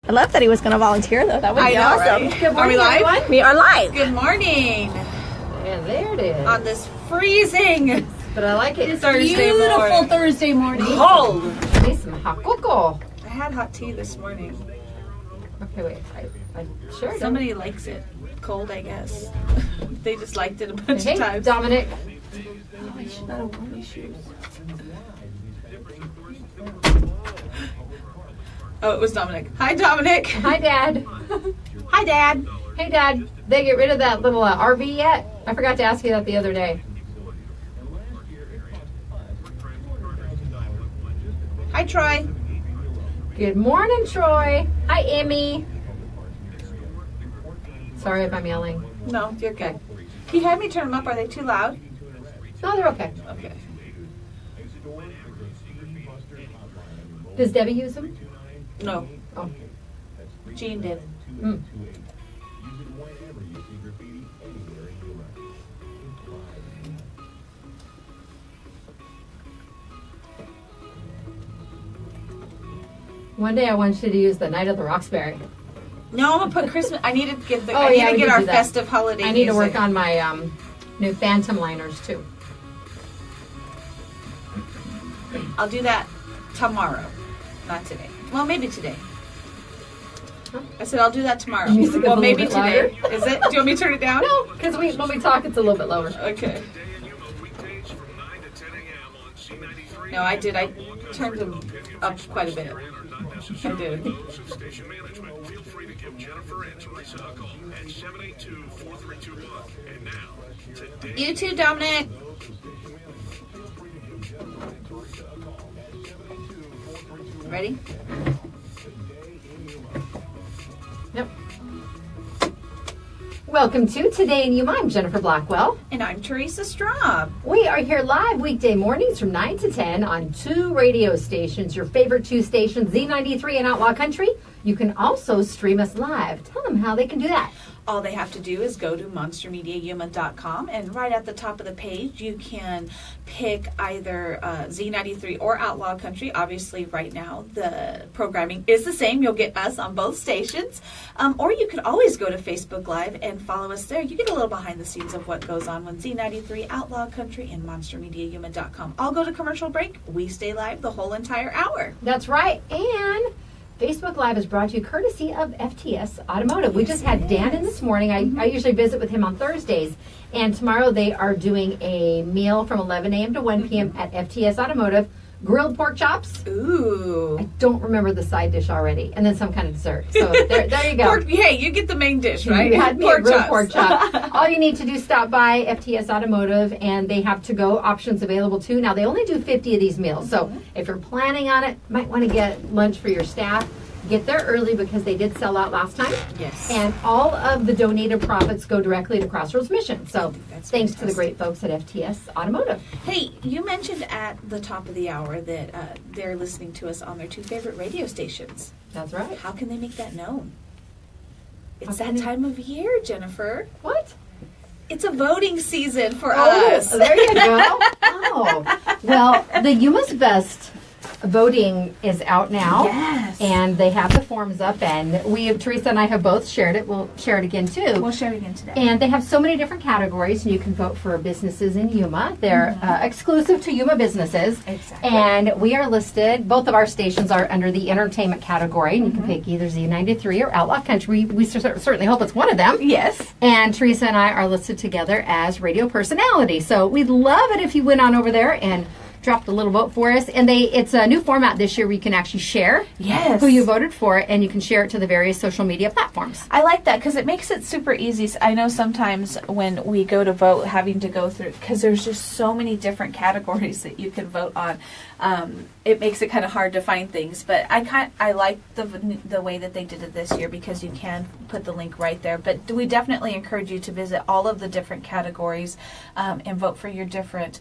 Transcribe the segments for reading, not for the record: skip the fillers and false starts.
I love that he was going to volunteer, though. That would be awesome. Right? Good morning, are we live? everyone. We are live. Good morning. And there it is. On this freezing, But I like it. Thursday Beautiful morning. Thursday morning. Cold. Need some hot cocoa. I had hot tea this morning. Okay, wait. I sure don't. Somebody likes it cold, I guess. They just liked it a bunch Hey, of times. Dominic. Oh, I should not have worn these shoes. Oh, it was Dominic. Hi, Dominic. Hi, Dad. Hi, Dad. Hey, Dad. They get rid of that little RV yet? I forgot to ask you that the other day. Hi, Troy. Good morning, Troy. Hi, Emmy. Sorry if I'm yelling. No, you're good. Can you have me turn them up? Are they too loud? No, they're okay. Okay. Does Debbie use them? No. Oh. Jean did. Mm. One day I want you to use the Night of the Roxbury. No, I'm gonna put Christmas. I need to get the. Oh, I need yeah, to we get could our do that. festive holiday. I need to music. work on my new Phantom liners too. I'll do that tomorrow, not today. Well, maybe today. I said I'll do that tomorrow. Music is Well, a maybe little bit today. Is it? Do you want me to turn it down? No, because when we talk, it's a little bit lower. Okay. No, I did. I turned them up quite a bit. I did. Station management, feel free to give Jennifer and Teresa a call at 782-4321. And now, today. You too, Dominic. Ready? Yep. Welcome to Today in Yuma. I'm Jennifer Blackwell. And I'm Teresa Straub. We are here live weekday mornings from 9 to 10 on 2 radio stations, your favorite 2 stations, Z93 and Outlaw Country. You can also stream us live. Tell them how they can do that. All they have to do is go to monstermediayuma.com, and right at the top of the page you can pick either Z93 or Outlaw Country. Obviously right now the programming is the same. You'll get us on both stations. Or you could always go to Facebook Live and follow us there. You get a little behind the scenes of what goes on when Z93, Outlaw Country, and monstermediayuma.com all go to commercial break. We stay live the whole entire hour. That's right. And Facebook Live is brought to you courtesy of FTS Automotive. We just had Dan in this morning. I usually visit with him on Thursdays. And tomorrow they are doing a meal from 11 a.m. to 1 p.m. at FTS Automotive. Grilled pork chops. Ooh. I don't remember the side dish already. And then some kind of dessert. So there you go. Pork, hey, you get the main dish, right? You had me a grilled pork chops. chop. All you need to do is stop by FTS Automotive, and they have to-go options available too. Now, they only do 50 of these meals. So if you're planning on it, might want to get lunch for your staff. Get there early because they did sell out last time. Yes. And all of the donated profits go directly to Crossroads Mission. So That's thanks to the fantastic. great folks at FTS Automotive. Hey, you mentioned at the top of the hour that they're listening to us on their 2 favorite radio stations. That's right. How can they make that known? It's How that can they- time of year, Jennifer. What? It's a voting season for Oh, us. there you go. Oh, well, the Yuma's Best voting is out now. Yes. And they have the forms up, and Teresa and I have both shared it. We'll share it again too. We'll share it again today. And they have so many different categories, and you can vote for businesses in Yuma. They're exclusive to Yuma businesses. Exactly. And we are listed, both of our stations are under the entertainment category, and you can pick either Z93 or Outlaw Country. We certainly hope it's one of them. Yes. And Teresa and I are listed together as radio personality. So we'd love it if you went on over there and dropped a little vote for us. And it's a new format this year where you can actually share Yes. who you voted for, and you can share it to the various social media platforms. I like that because it makes it super easy. I know sometimes when we go to vote, having to go through, because there's just so many different categories that you can vote on. It makes it kind of hard to find things, but I like the way that they did it this year because you can put the link right there. But we definitely encourage you to visit all of the different categories and vote for your different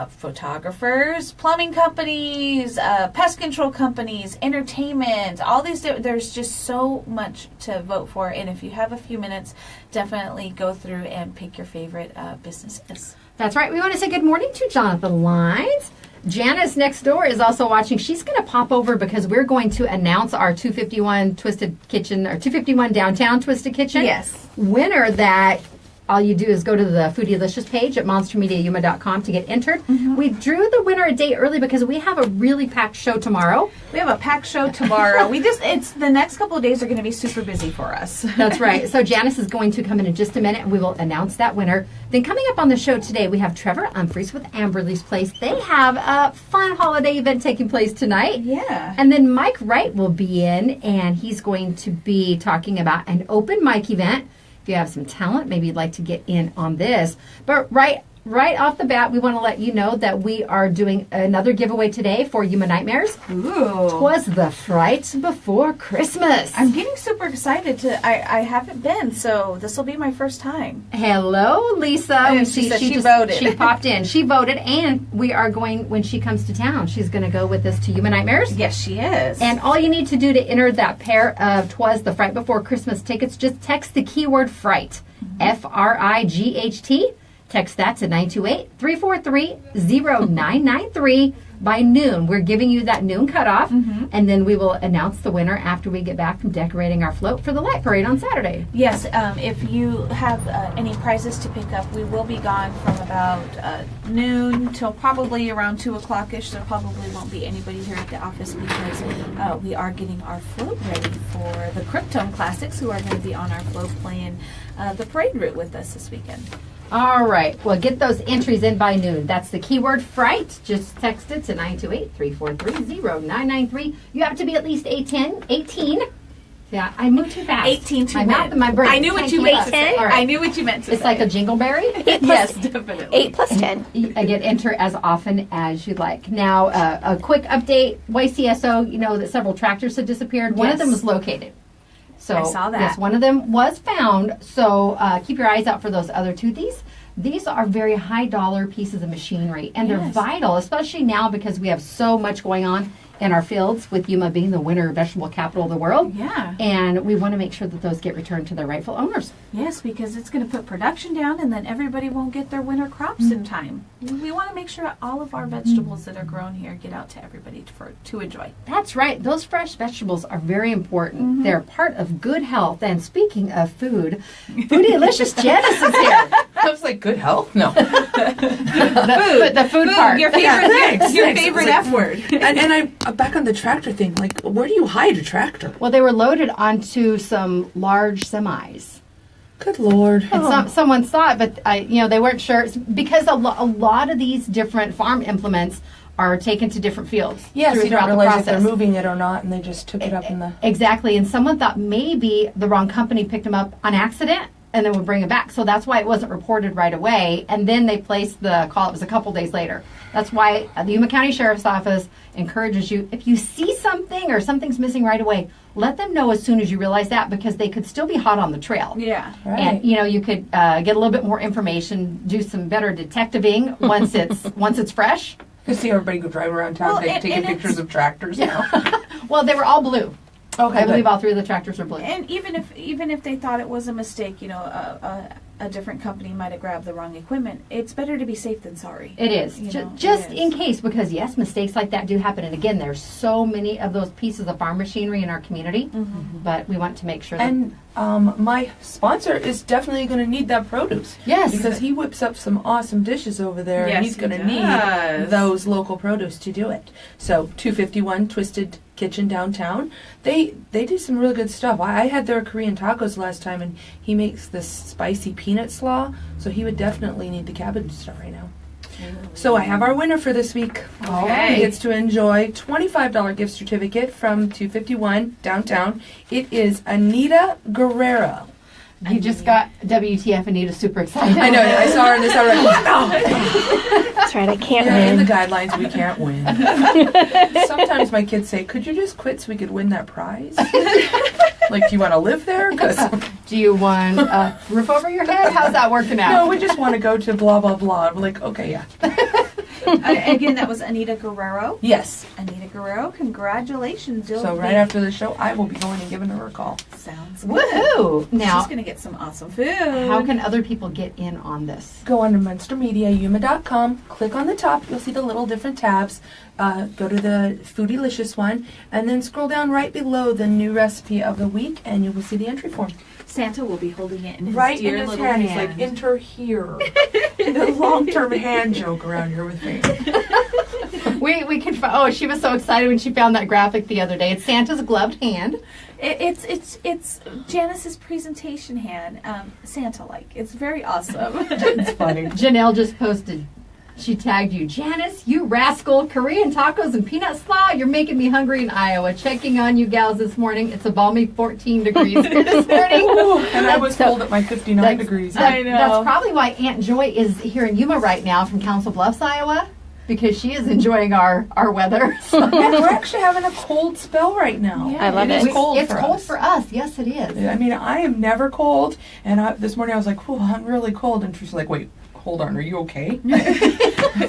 photographers, plumbing companies, pest control companies, entertainment, all these. There's just so much to vote for, and if you have a few minutes, definitely go through and pick your favorite businesses. That's right. We want to say good morning to Jonathan Lines. Janice next door is also watching. She's going to pop over because we're going to announce our 251 Twisted Kitchen, or 251 Downtown Twisted Kitchen. Yes. Winner that all you do is go to the Foodylicious page at monstermediayuma.com to get entered. We drew the winner a day early because we have a really packed show tomorrow. We have a packed show tomorrow. It's the next couple of days are going to be super busy for us. That's right. So Janice is going to come in just a minute, and we will announce that winner. Then coming up on the show today, we have Trevor Umphress with Amberly's Place. They have a fun holiday event taking place tonight. Yeah. And then Mike Wright will be in, and he's going to be talking about an open mic event. If you have some talent, maybe you'd like to get in on this. But right off the bat, we want to let you know that we are doing another giveaway today for Yuma Nightmares. Ooh. 'Twas the Fright Before Christmas. I'm getting super excited I haven't been, so this will be my first time. Hello, Lisa. And she said she voted. She popped in. She voted, and we are going, when she comes to town, she's going to go with us to Yuma Nightmares. Yes, she is. And all you need to do to enter that pair of 'Twas the Fright Before Christmas tickets, just text the keyword fright, FRIGHT. Text that to 928-343-0993 by noon. We're giving you that noon cutoff, and then we will announce the winner after we get back from decorating our float for the light parade on Saturday. Yes, if you have any prizes to pick up, we will be gone from about noon till probably around 2 o'clock-ish. There probably won't be anybody here at the office because we are getting our float ready for the Krypton Classics, who are going to be on our float playing the parade route with us this weekend. All right. Well, get those entries in by noon. That's the keyword fright. Just text it to 928-343-0993. You have to be at least 18. Yeah, I moved too fast. 18 to my win. mouth and my brain. I knew what you meant to say. All I knew what you meant to say. It's like a jingleberry. Yes, definitely. 8 plus 10. Again, enter as often as you'd like. Now, a quick update. YCSO, you know that several tractors had disappeared. One of Yes. them was located. So, I saw that. Yes, one of them was found. So keep your eyes out for those other two. These are very high dollar pieces of machinery, and they're Yes. vital, especially now because we have so much going on in our fields, with Yuma being the winter vegetable capital of the world. Yeah. And we want to make sure that those get returned to their rightful owners. Yes, because it's going to put production down, and then everybody won't get their winter crops in time. We want to make sure all of our vegetables that are grown here get out to everybody to enjoy. That's right. Those fresh vegetables are very important. They're part of good health. And speaking of food, Foodylicious Janice is here. I was like, good health? No. The food part. Your favorite, Thanks. your Thanks. favorite I was F word. and I back on the tractor thing. Like, where do you hide a tractor? Well, they were loaded onto some large semis. Good Lord. And someone saw it, but they weren't sure. It's because a lot of these different farm implements are taken to different fields. Yes, you don't throughout the realize if they're process. moving it or not, and they just took it up in the... Exactly, and someone thought maybe the wrong company picked them up on accident and then would bring it back. So that's why it wasn't reported right away. And then they placed the call. It was a couple days later. That's why the Yuma County Sheriff's Office encourages you, if you see something or something's missing right away, let them know as soon as you realize that, because they could still be hot on the trail. Yeah. Right. And you could get a little bit more information, do some better detectiving once it's fresh. You see everybody go drive around town taking pictures of tractors now. Well, they were all blue. Okay, I believe good. all three of the tractors are blue. And even if they thought it was a mistake, a different company might have grabbed the wrong equipment. It's better to be safe than sorry. It is. Just in case, because yes, mistakes like that do happen. And again, there's so many of those pieces of farm machinery in our community, but we want to make sure that... And my sponsor is definitely going to need that produce. Yes. Because he whips up some awesome dishes over there, Yes, and he's he going to does. need those local produce to do it. So 251 Twisted Kitchen downtown, they do some really good stuff. I had their Korean tacos last time, and he makes this spicy peanut slaw, so he would definitely need the cabbage stuff right now. So I have our winner for this week. Okay. He gets to enjoy $25 gift certificate from 251 downtown. It is Anita Guerrero. You just got WTF Anita super excited. I know. I saw her in this. I was like, no. That's right, I can't Yeah, in the win. guidelines, we can't win. Sometimes my kids say, could you just quit so we could win that prize? Like, do you want to live there? 'Cause Do you want a roof over your head? How's that working out? no, we just want to go to blah, blah, blah. I'm like, okay, yeah. Again, that was Anita Guerrero. Yes. Anita Guerrero, congratulations. You'll So right be- after the show, I will be going and giving her a call. Sounds good. Woohoo! Now, She's going to get some awesome food. how can other people get in on this? Go on to MunsterMediaYuma.com, click on the top, you'll see the little different tabs. Go to the Foodylicious one, and then scroll down right below the new recipe of the week, and you will see the entry form. Santa will be holding it in his Right dear in his little hand. hand. He's like, enter here. The long-term hand joke around here with me. We can. Oh, she was so excited when she found that graphic the other day. It's Santa's gloved hand. It's Janice's presentation hand, Santa-like. It's very awesome. It's funny. Janelle just posted. She tagged you, Janice, you rascal, Korean tacos and peanut slaw. You're making me hungry in Iowa. Checking on you gals this morning. It's a balmy 14 degrees here this morning. And I was cold at my 59 degrees. I know. That's probably why Aunt Joy is here in Yuma right now from Council Bluffs, Iowa, because she is enjoying our weather. So. And we're actually having a cold spell right now. I love it. It's cold It's for cold us. for us. Yes, it is. I mean, I am never cold. And this morning I was like, oh, I'm really cold. And she's like, wait, hold on, are you okay?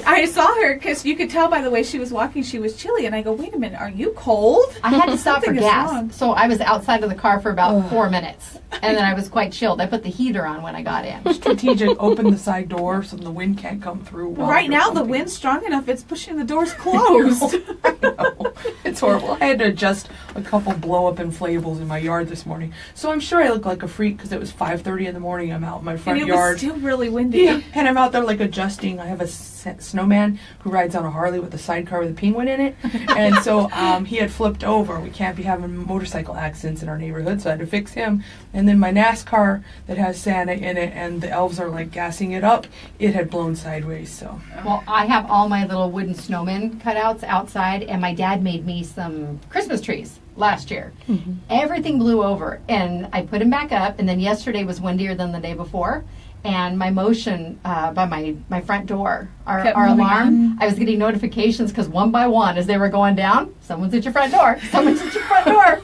I saw her because you could tell by the way she was walking, she was chilly. And I go, wait a minute, are you cold? I had to stop for Something is gas, wrong. so I was outside of the car for about 4 minutes, and then I was quite chilled. I put the heater on when I got in. Strategic, open the side door so the wind can't come through. while Right you're now, the pumping. wind's strong enough, it's pushing the doors closed. I know. It's horrible. I had to adjust a couple blow-up inflatables in my yard this morning. So I'm sure I look like a freak because it was 5:30 in the morning. I'm out in my front And it yard. was still really windy. Yeah, and I'm out there like adjusting. I have a snowman who rides on a Harley with a sidecar with a penguin in it, and so he had flipped over. We can't be having motorcycle accidents in our neighborhood, so I had to fix him. And then my NASCAR that has Santa in it, and the elves are like gassing it up. It had blown sideways. So Well, I have all my little wooden snowmen cutouts outside, and my dad made me some Christmas trees last year. Everything blew over, and I put them back up, and then yesterday was windier than the day before. And my motion by my front door, our Kept moving alarm, I was getting notifications because one by one, as they were going down, someone's at your front door, someone's at your front door.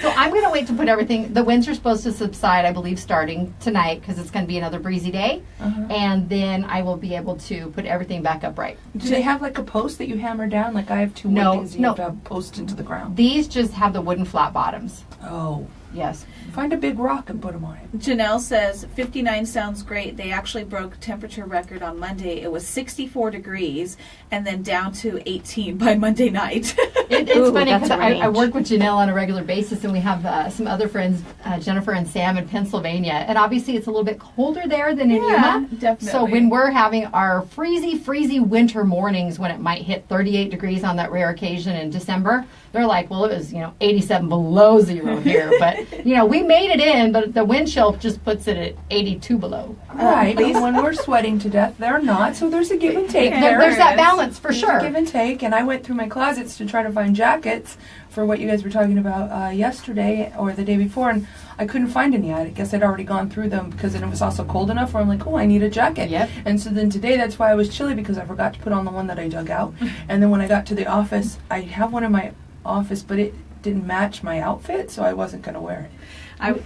So I'm going to wait to put everything, the winds are supposed to subside, I believe, starting tonight because it's going to be another breezy day. And then I will be able to put everything back upright. do they have like a post that you hammer down? Like I have two No, wood things you no. have to have post into the ground. These just have the wooden flat bottoms. Oh, Yes. find a big rock and put them on it. Janelle says 59 sounds great. They actually broke temperature record on Monday. It was 64 degrees and then down to 18 by Monday night. It's Ooh, funny that's because a I range. work with Janelle on a regular basis, and we have some other friends, Jennifer and Sam in Pennsylvania. And obviously, it's a little bit colder there than in Yuma. definitely. So when we're having our freezy winter mornings when it might hit 38 degrees on that rare occasion in December, they're like, well, it was 87 below zero here, but we made it in, but the wind chill just puts it at 82 below. Right, but when we're sweating to death, they're not. So there's a give and take Yeah, there. There's that is. balance for There's sure. a give and take, and I went through my closets to try to find jackets for what you guys were talking about yesterday or the day before, and I couldn't find any. I guess I'd already gone through them because it was also cold enough where I'm like, oh, I need a jacket. Yep. And so then today, that's why I was chilly because I forgot to put on the one that I dug out. And then when I got to the office, I have one in my office, but it didn't match my outfit, so I wasn't going to wear it.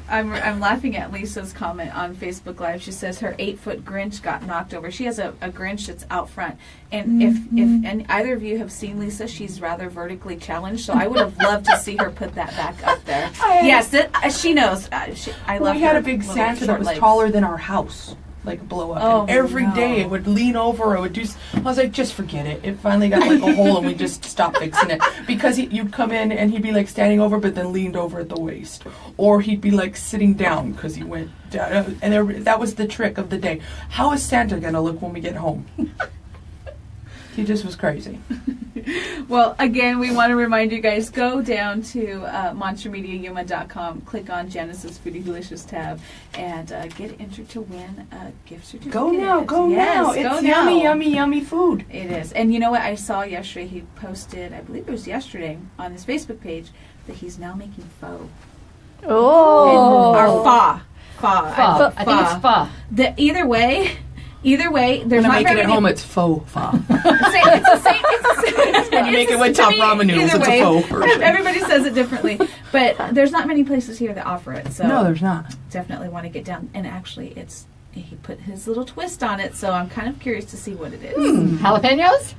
I'm laughing at Lisa's comment on Facebook Live. She says her 8-foot Grinch got knocked over. She has a Grinch that's out front. And if and either of you have seen Lisa, she's rather vertically challenged. So I would have loved to see her put that back up there. Yes, she knows. I love We had her a big little Santa that short was legs. taller than our house, like blow up. Oh, and every no. day it would lean over or it would do. I was like, just forget it. It finally got like a hole and we just stopped fixing it. Because you'd come in and he'd be like standing over but then leaned over at the waist. Or he'd be like sitting down because he went down. And that was the trick of the day. How is Santa going to look when we get home? He just was crazy. Well, again, we want to remind you guys, go down to monstermediayuma.com, click on Janice's Foodie Delicious tab, and get entered to win a gift certificate. Go now. Yes, It's go yummy, now. yummy, yummy food. It is. And you know what I saw yesterday? He posted, I believe it was yesterday, on his Facebook page, that he's now making pho. Oh. Or pho. Pho. Pho. I think it's pho. Either way, there's When I not make it very at many- home, it's faux fa. It's the same. When you make it with to top me, ramen noodles, either it's a way, faux version. Everybody says it differently, but there's not many places here that offer it. So No, there's not. definitely want to get down. And actually, he put his little twist on it, so I'm kind of curious to see what it is. Jalapenos?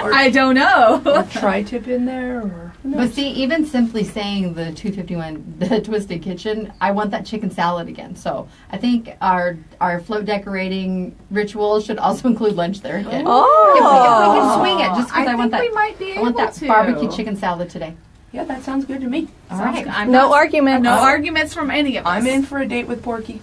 I don't know. or tri-tip in there, or who knows? But see, even simply saying the 251, the Twisted Kitchen, I want that chicken salad again. So I think our float decorating ritual should also include lunch there again. Oh. If we can swing it, just because I want think that. we might be I want able that to. barbecue chicken salad today. Yeah, that sounds good to me. All right. No argument. No arguments from any of us. I'm in for a date with Porky.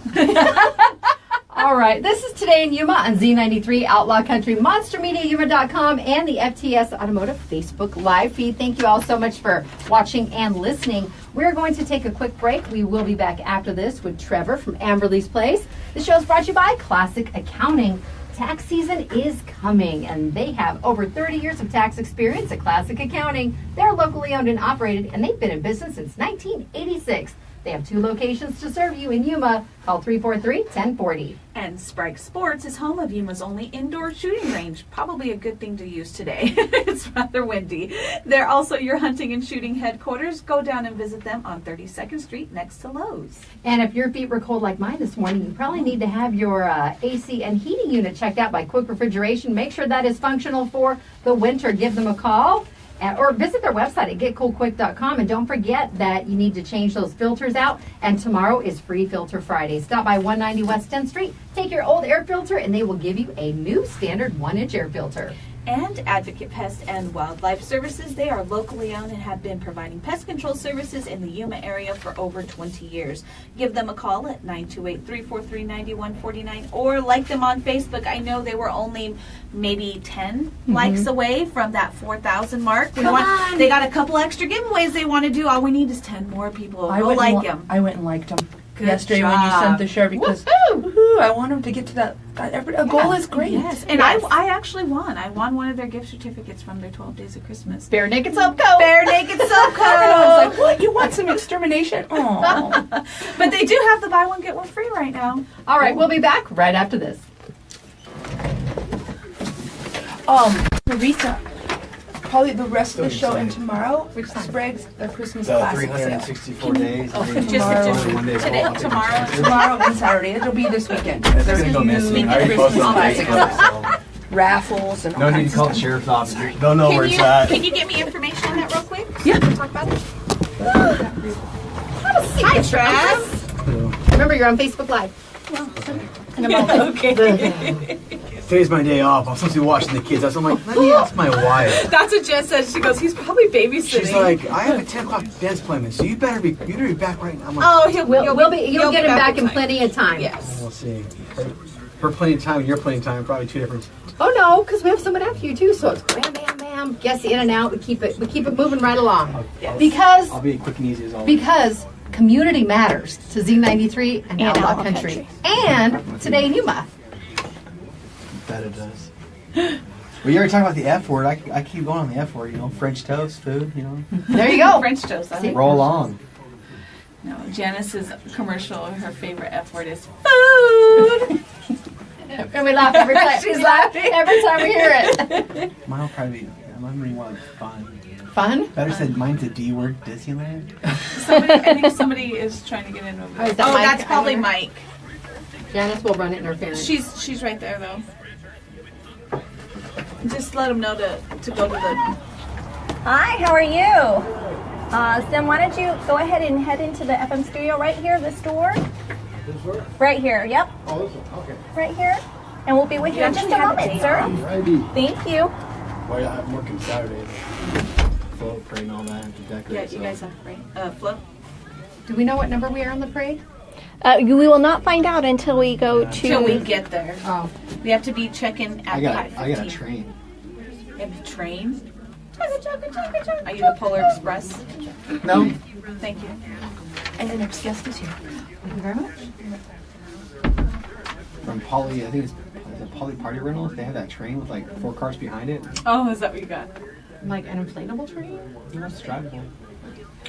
All right. This is Today in Yuma on Z93 Outlaw Country, MonsterMediaYuma.com, and the FTS Automotive Facebook Live feed. Thank you all so much for watching and listening. We're going to take a quick break. We will be back after this with Trevor from Amberley's Place. The show is brought to you by Classic Accounting. Tax season is coming, and they have over 30 years of tax experience at Classic Accounting. They're locally owned and operated, and they've been in business since 1986. They have 2 locations to serve you in Yuma. Call 343-1040. And Sprague Sports is home of Yuma's only indoor shooting range. Probably a good thing to use today. It's rather windy. They're also your hunting and shooting headquarters. Go down and visit them on 32nd Street next to Lowe's. And if your feet were cold like mine this morning, you probably need to have your AC and heating unit checked out by Quick Refrigeration. Make sure that is functional for the winter. Give them a call. Or visit their website at getcoolquick.com. And don't forget that you need to change those filters out. And tomorrow is Free Filter Friday. Stop by 190 West 10th Street. Take your old air filter and they will give you a new standard 1-inch air filter. And Advocate Pest and Wildlife Services. They are locally owned and have been providing pest control services in the Yuma area for over 20 years. Give them a call at 928-343-9149 or like them on Facebook. I know they were only maybe 10 likes away from that 4,000 mark. They got a couple extra giveaways they want to do. All we need is 10 more people. Go like them. I went and liked them Good yesterday job. when you sent the share because woohoo, I want them to get to that. A goal is great. Yes, and I actually won. I won one of their gift certificates from their 12 Days of Christmas. Bare Naked Soap Co. Bare Naked Soap Co. And I was like, what? You want some extermination? Oh. But they do have the buy one, get one free right now. All right, we'll be back right after this. Marisa, probably the rest of the show and tomorrow, Sprague's Christmas The classic sale. 364 days. Just One day today, off. tomorrow. Tomorrow and Saturday. It'll be this weekend. That's There's gonna go missing. I new already posted Christmas on classics, Facebook, raffles, and so all no need kinds to call of the stuff. sheriff's office. Don't know where it's at. Can you get me information on that real quick? Yeah. Talk about it. Hi, Trav. Remember, you're on Facebook Live. Okay. Today's my day off. I'm supposed to be watching the kids. I'm like, let me ask my wife. That's what Jess said. She goes, he's probably babysitting. She's like, I have a 10 o'clock dance appointment, so you better be back right now. I'm like, oh, You'll get him back in plenty of time. Yes. we'll see. Her plenty of time and your plenty of time are probably 2 different. Oh no, because we have someone after you too, so it's bam, bam, bam. Guess in and out. We keep it moving right along. Because I'll be quick and easy as always. because community matters to Z93 and Outlaw Country. And Today in Yuma. Bet it does. Well, you already talked about the F word. I keep going on the F word, French toast, food, There you go. French toast. I like Roll along. No, Janice's commercial, her favorite F word is food. And we laugh every time. She's laughing every time we hear it. Mine will probably be, I'm going to want fun. Fun? Better said mine's a D word, Disneyland. I think somebody is trying to get in over there. is that Mike? That's probably I don't know. Mike. Janice will run interference. She's right there though. Just let him know to go to the. Hi, how are you? Sim, why don't you go ahead and head into the FM studio right here, this door? This door? Right here, yep, Oh, this one. Okay. right here. And we'll be with you in just a moment, sir. Righty. Thank you. Well, yeah, I'm working Saturday. Float, parade, and all that. To decorate. Yeah, you so. guys have right. Flo. Do we know what number we are on the parade? We will not find out until we go Till we to. get there. Oh. We have to be checking at I got 5:15. a train. You have a train? Are you the Polar Express? No. Thank you. And the next guest is here. Thank you very much. From Polly, I think it's the Polly Party Rentals. They have that train with like 4 cars behind it. Oh, is that what you got? Like an inflatable train? It's drivable.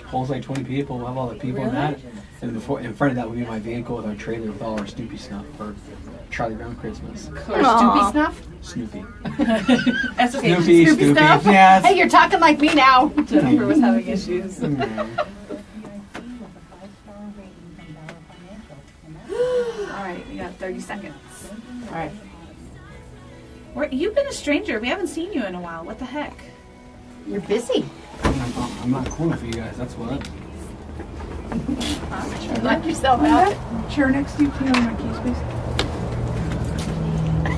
Holds like 20 people. We'll have all the people in that. And in front of that will be my vehicle with our trailer with all our Snoopy stuff for Charlie Brown Christmas. Or Snoopy snuff? Snoopy. That's okay. Snoopy. Stuff? Yes. Hey, you're talking like me now. Jennifer was having issues. Mm. All right, we got 30 seconds. All right. We're You've been a stranger. We haven't seen you in a while. What the heck? You're busy. I'm not cool enough for you guys. That's what. Knock yourself out. Chair next to you, can you have my keys, please?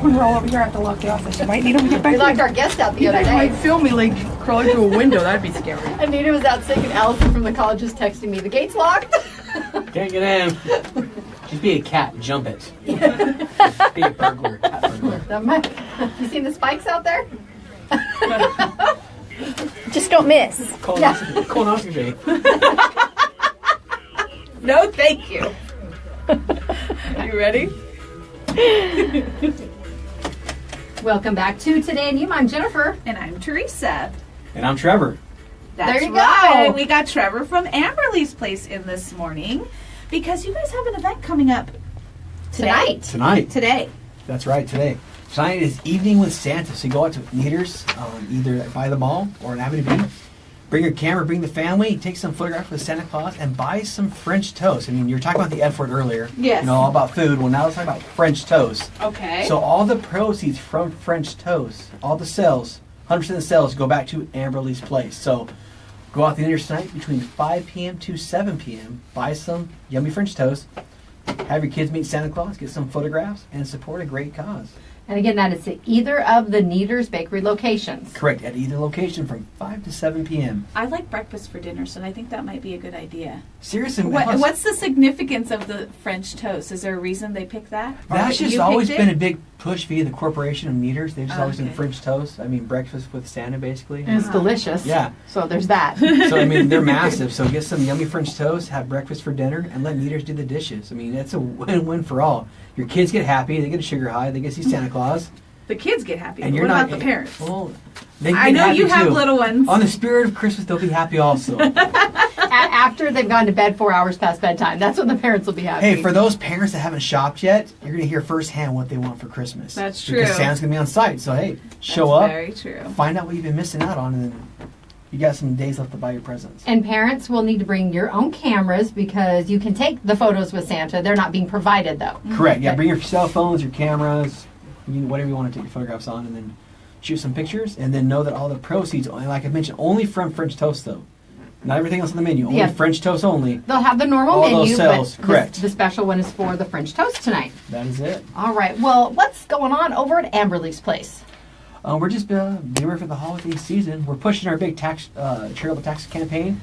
When we're all over here, I have to lock the office. You might need them to get back We locked in. our guest out the You other guys might day. film me like crawling through a window. That'd be scary. Anita was out sick and Allison from the college is texting me. The gate's locked. Can't get in. Just be a cat. Jump it. Be a burglar. Cat burglar. You seen the spikes out there? Just don't miss. Colonoscopy. Colonoscopy. No, thank you. You ready? Welcome back to Today in Yuma. I'm Jennifer. And I'm Teresa. And I'm Trevor. That's There you right. go. We got Trevor from Amberley's place in this morning because you guys have an event coming up Tonight. Today. That's right, today. Tonight is Evening with Santa. So you go out to Neaters, either by the mall or in Avenue B. Bring your camera, bring the family, take some photographs with Santa Claus, and buy some French toast. I mean, you were talking about the F word earlier. Yes. You know, all about food. Well, now let's talk about French toast. Okay. So all the proceeds from French toast, all the sales, 100% of the sales go back to Amberley's place. So go out the Neaters tonight between 5 p.m. to 7 p.m. Buy some yummy French toast. Have your kids meet Santa Claus, get some photographs, and support a great cause. And again, that is at either of the Neaters Bakery locations. Correct, at either location from 5 to 7 p.m. I like breakfast for dinner, so I think that might be a good idea. Seriously, What's the significance of the French toast? Is there a reason they picked that? Or that's just you always picked been it? a big push via the corporation of Neaters. They've just always done Okay. French toast. I mean, breakfast with Santa, basically. And it's delicious. Yeah. So there's that. So, I mean, they're massive. So get some yummy French toast, have breakfast for dinner, and let Neaters do the dishes. I mean, it's a win-win for all. Your kids get happy. They get a sugar high. They get to see Santa Claus. The kids get happy. And But you're what not, about the parents? Well, they get I know happy you have too. little ones. On the spirit of Christmas, they'll be happy also. After they've gone to bed 4 hours past bedtime, that's when the parents will be happy. Hey, for those parents that haven't shopped yet, you're going to hear firsthand what they want for Christmas. That's Because true. Santa's going to be on site. So, hey, show That's up, Very true. find out what you've been missing out on, and then you got some days left to buy your presents. And parents will need to bring your own cameras because you can take the photos with Santa. They're not being provided, though. Correct. Yeah, Okay. bring your cell phones, your cameras, whatever you want to take your photographs on, and then shoot some pictures. And then know that all the proceeds, like I mentioned, only from French toast, though. Not everything else on the menu. Only Yeah. French toast only. They'll have the normal All menu, those sales, but correct. the special one is for the French toast tonight. That is it. All right. Well, what's going on over at Amberley's place? We're just getting ready for the holiday season. We're pushing our big charitable tax campaign.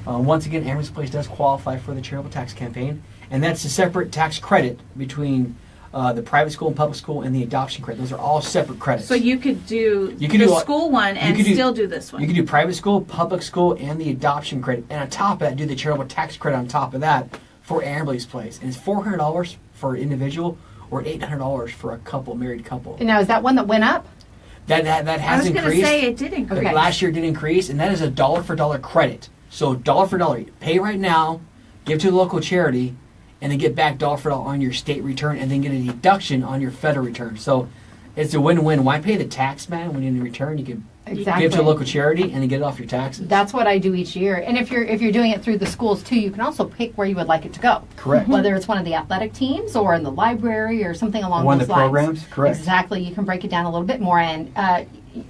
Once again, Amberley's Place does qualify for the charitable tax campaign, and that's a separate tax credit between the private school and public school and the adoption credit. Those are all separate credits. So you could do You could the do a- school one and could do- still do this one. You can do private school, public school, and the adoption credit, and on top of that, do the charitable tax credit on top of that for Amberley's Place. And it's $400 for an individual or $800 for a married couple. And now, is that one that went up? That I has was going to increased. say it did increase. Okay. Last year it did increase, and that is a dollar for dollar credit. So dollar for dollar, pay right now, give to the local charity, and then get back dollar for dollar on your state return, and then get a deduction on your federal return. So it's a win-win. Why pay the tax man when in return you can Exactly. give to a local charity and then get it off your taxes? That's what I do each year. And if you're doing it through the schools too, you can also pick where you would like it to go. Correct. Whether it's one of the athletic teams or in the library or something along One those of the lines. programs? Correct. Exactly. You can break it down a little bit more. And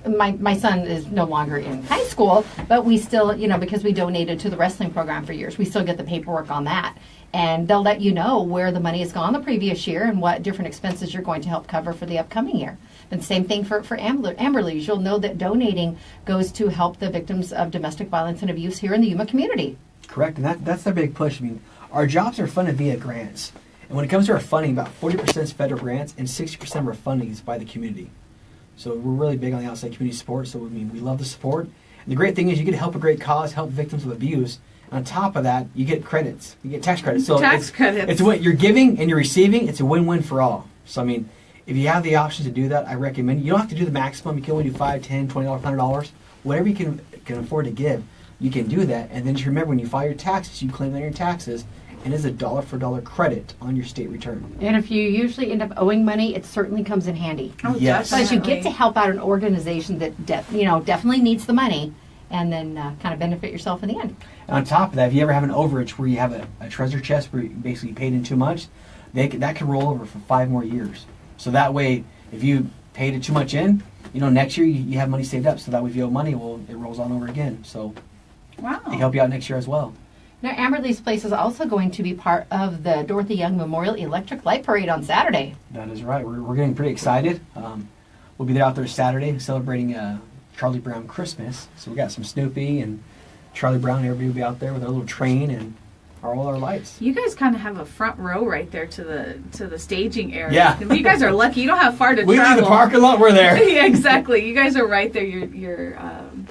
my son is no longer in high school, but we still, because we donated to the wrestling program for years, we still get the paperwork on that. And they'll let you know where the money has gone the previous year and what different expenses you're going to help cover for the upcoming year. And same thing for Amberley's. You'll know that donating goes to help the victims of domestic violence and abuse here in the Yuma community. Correct, and that's the big push. I mean, our jobs are funded via grants. And when it comes to our funding, about 40% is federal grants and 60% of our funding is by the community. So we're really big on the outside community support. So, I mean, we love the support. And the great thing is you get to help a great cause, help victims of abuse. On top of that, you get credits. You get tax credits. So Tax credits. It's what you're giving and you're receiving. It's a win-win for all. So, I mean, if you have the option to do that, I recommend. You don't have to do the maximum. You can only do $5, $10, $20, $100. Whatever you can afford to give, you can do that. And then just remember, when you file your taxes, you claim that in your taxes, and it's a dollar for dollar credit on your state return. And if you usually end up owing money, it certainly comes in handy. Oh, Yes. Because you definitely. get to help out an organization that definitely needs the money, and then kind of benefit yourself in the end. And on top of that, if you ever have an overage where you have a treasure chest where you basically paid in too much, that can roll over for 5 more years. So that way, if you paid it too much in, next year you have money saved up, so that way if you owe money, well, it rolls on over again. So Wow. they help you out next year as well. Now, Amberley's Place is also going to be part of the Dorothy Young Memorial Electric Light Parade on Saturday. That is right. We're getting pretty excited. We'll be there out there Saturday celebrating Charlie Brown Christmas. So we got some Snoopy and Charlie Brown. Everybody will be out there with our little train and all our lights. You guys kind of have a front row right there to the staging area. Yeah. 'Cause you guys are lucky. You don't have far to We leave travel. the parking lot. We're there. Yeah, exactly. You guys are right there. Your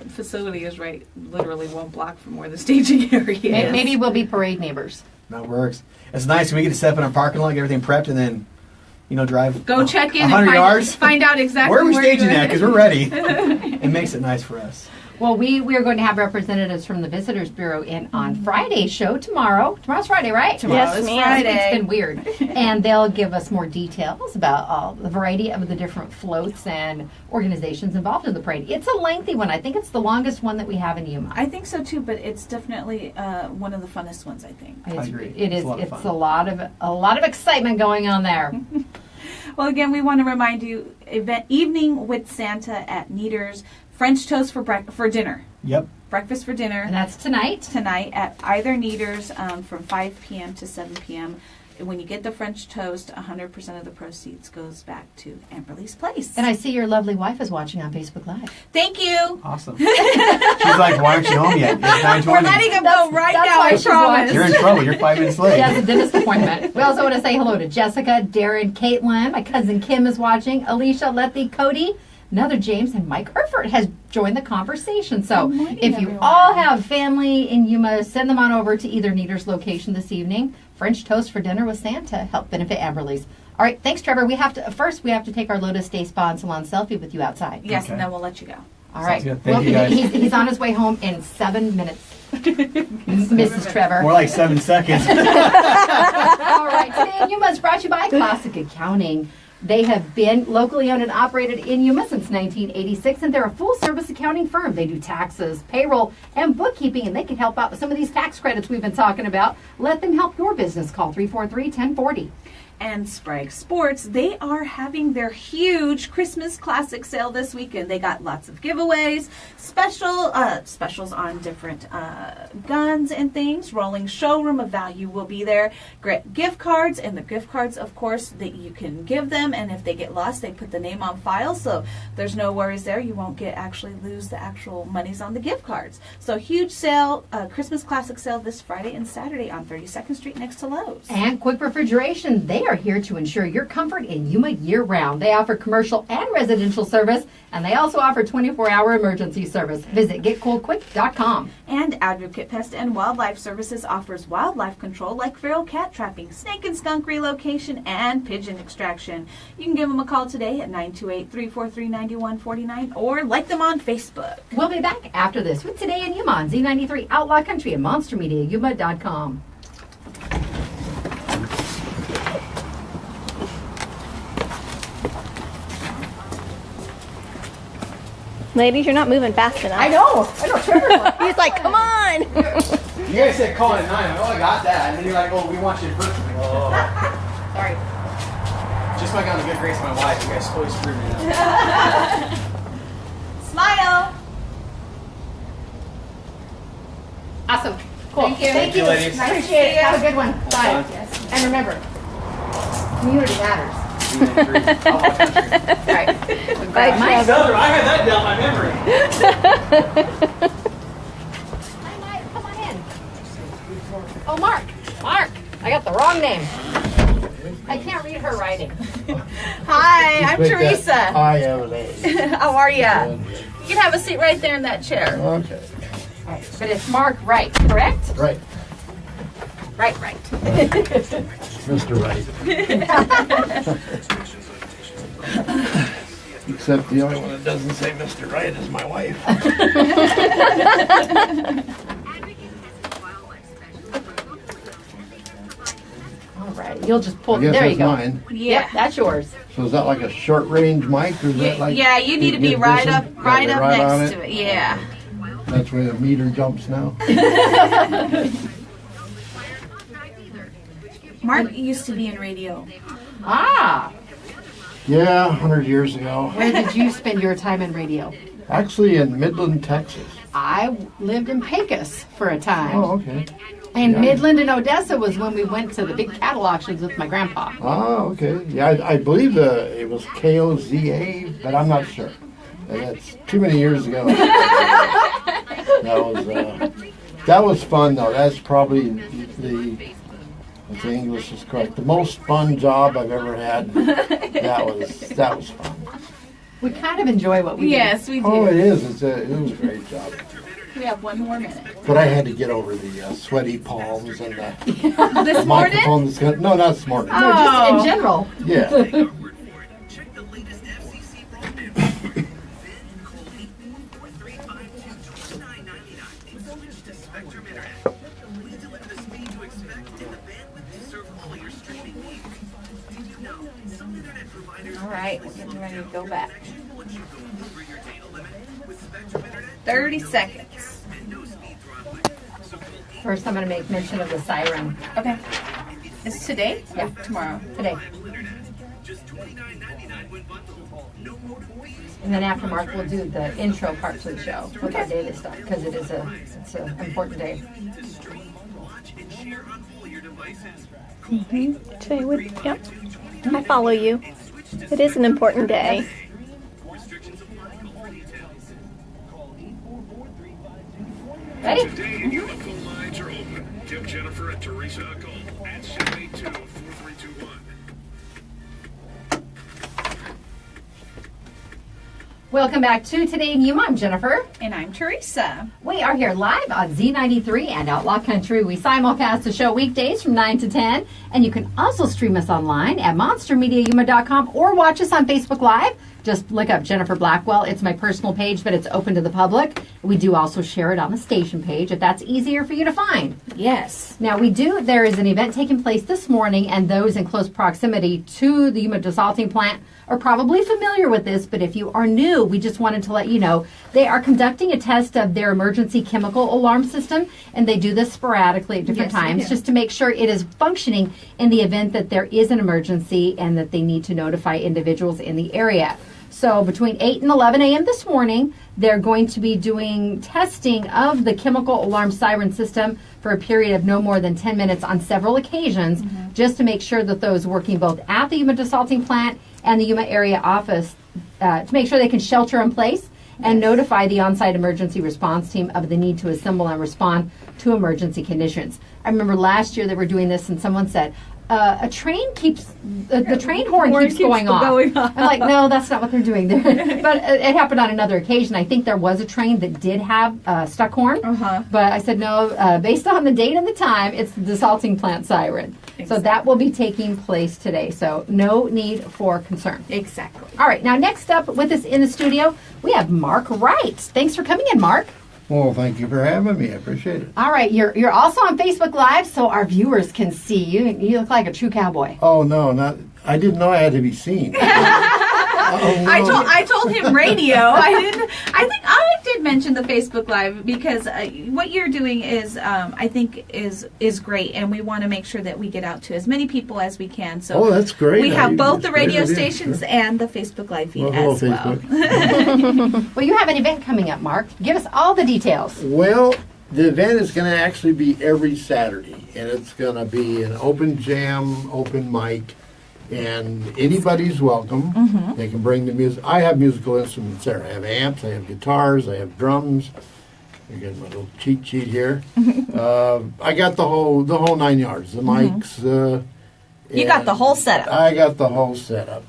facility is right, literally 1 block from where the staging area is. Maybe we'll be parade neighbors. That works. It's nice. We get to step in our parking lot, get everything prepped, and then, drive. Go check in 100 and yards. find out exactly Where are we you're staging at? Because we're ready. ready. It makes it nice for us. Well, we are going to have representatives from the Visitors Bureau in on Friday's show tomorrow. Tomorrow's Friday, right? Tomorrow's Yes, ma'am. Friday. It's been weird. And they'll give us more details about all the variety of the different floats and organizations involved in the parade. It's a lengthy one. I think it's the longest one that we have in Yuma. I think so too, but it's definitely one of the funnest ones. I think. It's, agree. It is. It's a lot of It's fun. a lot of excitement going on there. Well, again, we want to remind you: evening with Santa at Neater's, French toast for dinner. Yep. Breakfast for dinner. And that's tonight. Tonight at either Neater's from 5 p.m. to 7 p.m. When you get the French toast, 100% of the proceeds goes back to Amberley's Place. And I see your lovely wife is watching on Facebook Live. Thank you. Awesome. She's like, why aren't you home yet? It's 9:20. We're letting him go right that's now, why I she's promise. You're in trouble. You're 5 minutes late. She has a dentist appointment. We also want to say hello to Jessica, Darren, Caitlin. My cousin Kim is watching. Alicia, Letty, Cody, another James, and Mike Erfurt has joined the conversation. So Good morning, if you everyone. all have family in Yuma, send them on over to either Neater's location this evening. French toast for dinner with Santa. Help benefit Amberley's. All right, thanks, Trevor. We have to take our Lotus Day Spa and Salon selfie with you outside. Yes, Okay. and then we'll let you go. All right. good. Thank you, guys. He's on his way home in 7 minutes. Mrs. Trevor. More like 7 seconds. All right, today in Yuma is brought to you by Classic Accounting. They have been locally owned and operated in Yuma since 1986, and they're a full-service accounting firm. They do taxes, payroll, and bookkeeping, and they can help out with some of these tax credits we've been talking about. Let them help your business. Call 343-1040. And Sprague Sports, they are having their huge Christmas classic sale this weekend. They got lots of giveaways, specials on different guns and things. Rolling showroom of value will be there. Great gift cards, and the gift cards, of course, that you can give them. And if they get lost, they put the name on file, so there's no worries there. You won't lose the actual monies on the gift cards. So huge sale, Christmas classic sale this Friday and Saturday on 32nd Street next to Lowe's. And Quick Refrigeration, they are here to ensure your comfort in Yuma year-round. They offer commercial and residential service, and they also offer 24-hour emergency service. Visit getcoolquick.com. And Advocate Pest and Wildlife Services offers wildlife control like feral cat trapping, snake and skunk relocation, and pigeon extraction. You can give them a call today at 928-343-9149 or like them on Facebook. We'll be back after this with Today in Yuma on Z93 Outlaw Country and MonsterMediaYuma.com. Ladies, you're not moving fast enough. I know, Trevor. He's like, come on. You guys said call at 9. I got that. And then you're like, oh, we want you in person. Oh. Sorry. Just like on the good grace of my wife, you guys totally screwed me up. Smile! Awesome. Cool. Thank you. Thank you, ladies. Appreciate it. Have a good one. Bye. Yes. And remember, community matters. All Right. Bye, Mike. Trevor. I had that down my memory. Hi, Mike. Come on in. Oh, Mark. Mark. I got the wrong name. I can't read her writing. Hi, I'm Teresa. Hi, Emily. How are ya? You can have a seat right there in that chair. Okay. But it's Mark Wright, correct? Right. Right. Mr. Wright. Except the only one that doesn't say Mr. Wright is my wife. All right. You'll just pull. I guess There you that's go. mine. Yep, that's yours. So is that like a short range mic, or is that like? Yeah, you need to be get right this up, in? right Got up it on next to it. Yeah. That's where the meter jumps now. Mark used to be in radio. Ah. Yeah, 100 years ago. Where did you spend your time in radio? Actually, in Midland, Texas. I lived in Pecos for a time. Oh, okay. And Midland and Odessa was when we went to the big cattle auctions with my grandpa. Oh, okay. Yeah, I believe it was KOZA, but I'm not sure. That's too many years ago. That was fun, though. That's probably if the English is correct, the most fun job I've ever had. That was fun. We kind of enjoy what we do. Yes, we do. Oh, it is. It was a great job. We have one more minute. But I had to get over the sweaty palms and the This morning? microphone that's going. No, not this morning. No, just in general. Yeah. Check the latest FCC broadband offer. Then call 844-352-2999 and switch to Spectrum Internet. We deliver the speed you expect and the bandwidth to serve all your streaming needs. Did you know some internet providers All right, we're getting ready to go back. let you go over your data limit with Spectrum Internet 30 seconds. and no speed throttling. So call First, I'm going to make mention of the siren Okay. Is today? Yeah. Tomorrow. today. Internet. Just $29.99 when bundled. No more fees. And then after Mark, we'll do the intro part to the show with our daily stuff because it's an important day. To stream, watch, and share on all your devices. Today would, yep. I follow you. It is an important day. Restrictions apply. Call for details. Ready? Today, the phone lines are open. Give Jennifer and Teresa a call at 782-4321. Welcome back to Today in Yuma. I'm Jennifer. And I'm Teresa. We are here live on Z93 and Outlaw Country. We simulcast the show weekdays from 9 to 10. And you can also stream us online at monstermediayuma.com or watch us on Facebook Live. Just look up Jennifer Blackwell. It's my personal page, but it's open to the public. We do also share it on the station page if that's easier for you to find. Yes. Now, there is an event taking place this morning, and those in close proximity to the Yuma desalting plant are probably familiar with this, but if you are new, we just wanted to let you know they are conducting a test of their emergency chemical alarm system, and they do this sporadically at different Yes, they times do. just to make sure it is functioning in the event that there is an emergency and that they need to notify individuals in the area. So between 8 and 11 a.m. this morning, they're going to be doing testing of the chemical alarm siren system for a period of no more than 10 minutes on several occasions, just to make sure that those working both at the Yuma desalting plant and the Yuma area office, to make sure they can shelter in place and notify the on-site emergency response team of the need to assemble and respond to emergency conditions. I remember last year they were doing this and someone said, a train keeps, the train horn keeps going off. I'm like, no, that's not what they're doing there. But it happened on another occasion. I think there was a train that did have a stuck horn. But I said, no, based on the date and the time, it's the desalting plant siren. So that will be taking place today. So no need for concern. Exactly. All right, now next up with us in the studio, we have Mark Wright. Thanks for coming in, Mark. Well, thank you for having me. I appreciate it. All right, you're also on Facebook Live, so our viewers can see you. You look like a true cowboy. Oh no, not. I didn't know I had to be seen. Oh, no. I told him radio. I think I did mention the Facebook Live because what you're doing is I think is great, and we want to make sure that we get out to as many people as we can. So Oh, that's great. we have both the That's great radio idea. stations Sure. and the Facebook Live feed Well, hello, as well. Facebook. Well, you have an event coming up, Mark. Give us all the details. Well, the event is going to actually be every Saturday, and it's going to be an open jam, open mic, and anybody's welcome. They can bring the music. I have musical instruments there. I have amps, I have guitars, I have drums. You get my little cheat sheet here. I got the whole 9 yards. The mics. You got the whole setup. I got the whole setup.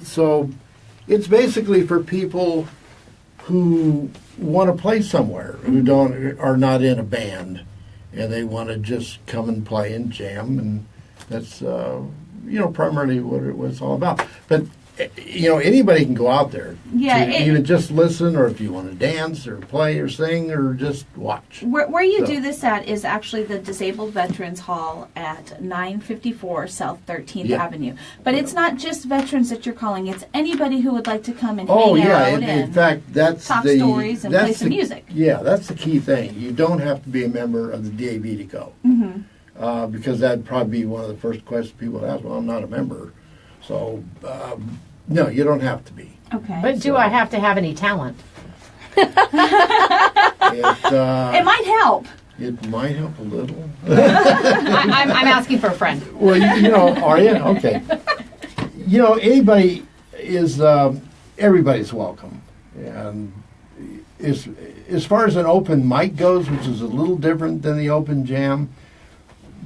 So it's basically for people who want to play somewhere, who are not in a band, and they want to just come and play and jam, and that's primarily what it's all about. But anybody can go out there. Yeah, to even just listen, or if you want to dance or play or sing or just watch. Where you So- do this at is actually the Disabled Veterans Hall at 954 South 13th Yeah. Avenue. But it's not just veterans that you're calling. It's anybody who would like to come and Oh hang yeah, out in and fact, that's talk the stories and that's play some the- music. Yeah, that's the key thing. You don't have to be a member of the DAV to go, because that'd probably be one of the first questions people would ask. Well, I'm not a member, so No, you don't have to be. Okay. But do I have to have any talent? It, It might help. it might help a little. I'm asking for a friend. Well, you know, are you? Okay. You know, anybody is, everybody's welcome. And as far as an open mic goes, which is a little different than the open jam,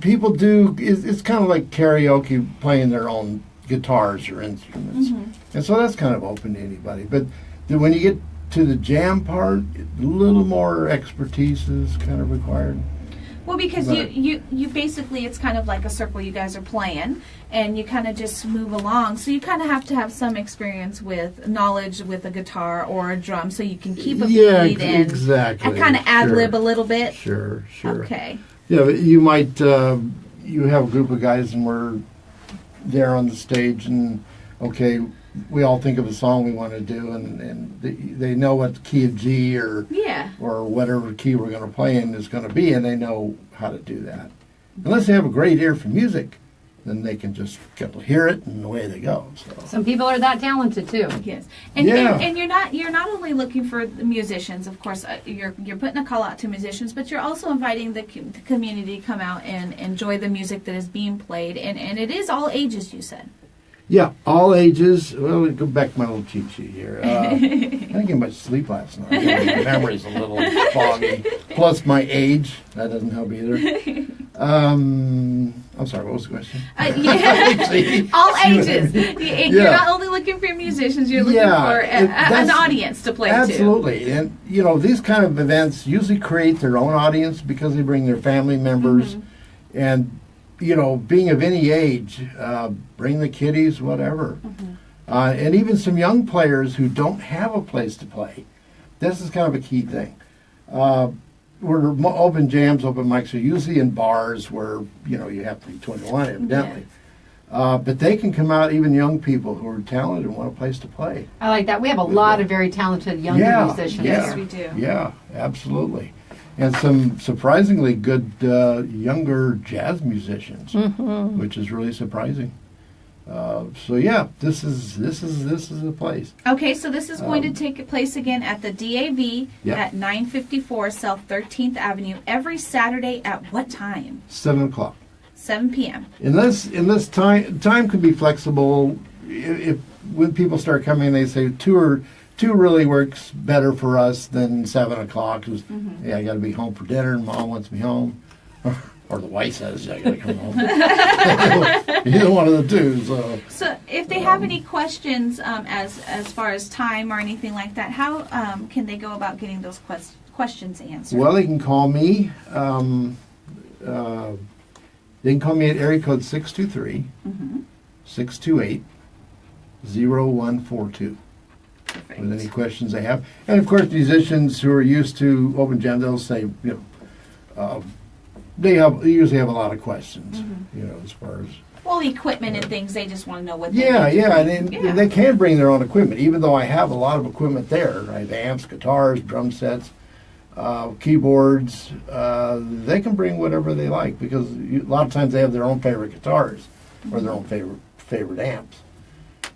people do, it's kind of like karaoke playing their own guitars or instruments. And so that's kind of open to anybody. But when you get to the jam part, a little more expertise is kind of required. Well, because But- you basically, it's kind of like a circle you guys are playing, and you kind of just move along. So you kind of have to have some experience with knowledge with a guitar or a drum, so you can keep a Yeah, beat and exactly. kind of ad lib Sure. a little bit. Sure, sure. Okay. Yeah, but you might, you have a group of guys and we're there on the stage and, okay, we all think of a song we want to do and they know what key of G or Yeah. whatever key we're going to play in is going to be, and they know how to do that. Unless they have a great ear for music, then they can just hear it and away they go. So. Some people are that talented too. Yes, and, Yeah. and you're not only looking for the musicians, of course. You're putting a call out to musicians, but you're also inviting the community to come out and enjoy the music that is being played, and it is all ages. You said. Yeah, all ages. Well, go back to my little cheat sheet here. I didn't get much sleep last night. My memory's a little foggy. Plus my age. That doesn't help either. I'm sorry, what was the question? Yeah. See? All ages. You're Yeah. not only looking for musicians, you're looking Yeah, for an that's- audience to play to. Absolutely. And, you know, these kind of events usually create their own audience because they bring their family members. And, you know, being of any age, bring the kiddies, whatever. And even some young players who don't have a place to play. This is kind of a key thing. Where open jams, open mics are usually in bars where, you know, you have to be 21 evidently. But they can come out, even young people who are talented and want a place to play. I like that. We have a lot of very talented younger musicians. Yes, we do. Yeah, absolutely. And some surprisingly good younger jazz musicians, which is really surprising. So yeah, this is the place. Okay, so this is going to take place again at the DAV Yep. at 954 South 13th Avenue every Saturday at what time? 7:00. 7 p.m. In this time can be flexible. If when people start coming, they say two really works better for us than 7:00 because hey, I got to be home for dinner and Mom wants me home, or the wife says I got to come home. Either one of the two. So if they have any questions as far as time or anything like that, how can they go about getting those questions answered? Well, they can call me. They can call me at area code 623-628-0142 Perfect. with any questions they have. And of course, musicians who are used to open jam, they'll say, you know, they usually have a lot of questions, you know, as far as. Well, equipment and things, they just want to know what Yeah, they need. and they can bring their own equipment, even though I have a lot of equipment there. I have amps, guitars, drum sets, keyboards. They can bring whatever they like because a lot of times they have their own favorite guitars or their own favorite amps.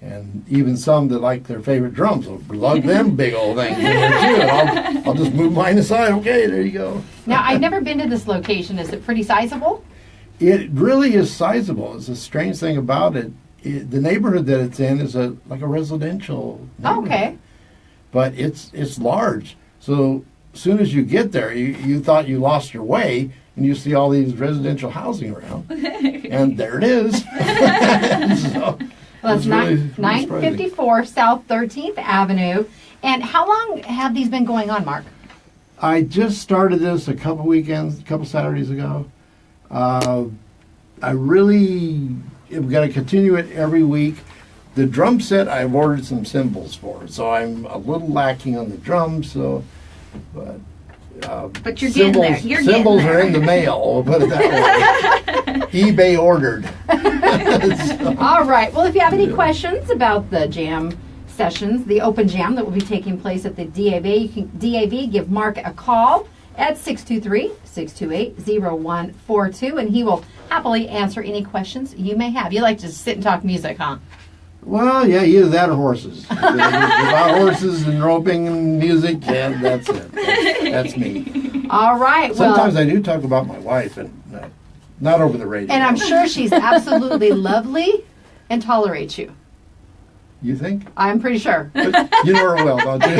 And even some that like their favorite drums will lug them big old things in there too. And I'll just move mine aside. Okay, there you go. Now, I've never been to this location. Is it pretty sizable? It really is sizable. It's a strange thing about it. The neighborhood that it's in is like a residential neighborhood. Okay. But it's large. So as soon as you get there, you thought you lost your way, and you see all these residential housing around. And there it is. So, Well, that's it's really 954 South 13th Avenue. And how long have these been going on, Mark? I just started this a couple Saturdays ago. I really am going to continue it every week. The drum set, I've ordered some cymbals for, so I'm a little lacking on the drums. But you're getting there. You're getting cymbals there. are in the mail. We'll put it that way. eBay ordered. All right. Well, if you have any questions about the jam sessions, the open jam that will be taking place at the DAV, you can give Mark a call at 623-628-0142, and he will happily answer any questions you may have. You like to sit and talk music, huh? Well, yeah, either that or horses. If it's about horses and roping and music, yeah, that's it. That's me. All right. Sometimes well, I do talk about my wife, and not over the radio. and I'm sure she's absolutely lovely and tolerates you. You think? I'm pretty sure. But you know her well, don't you?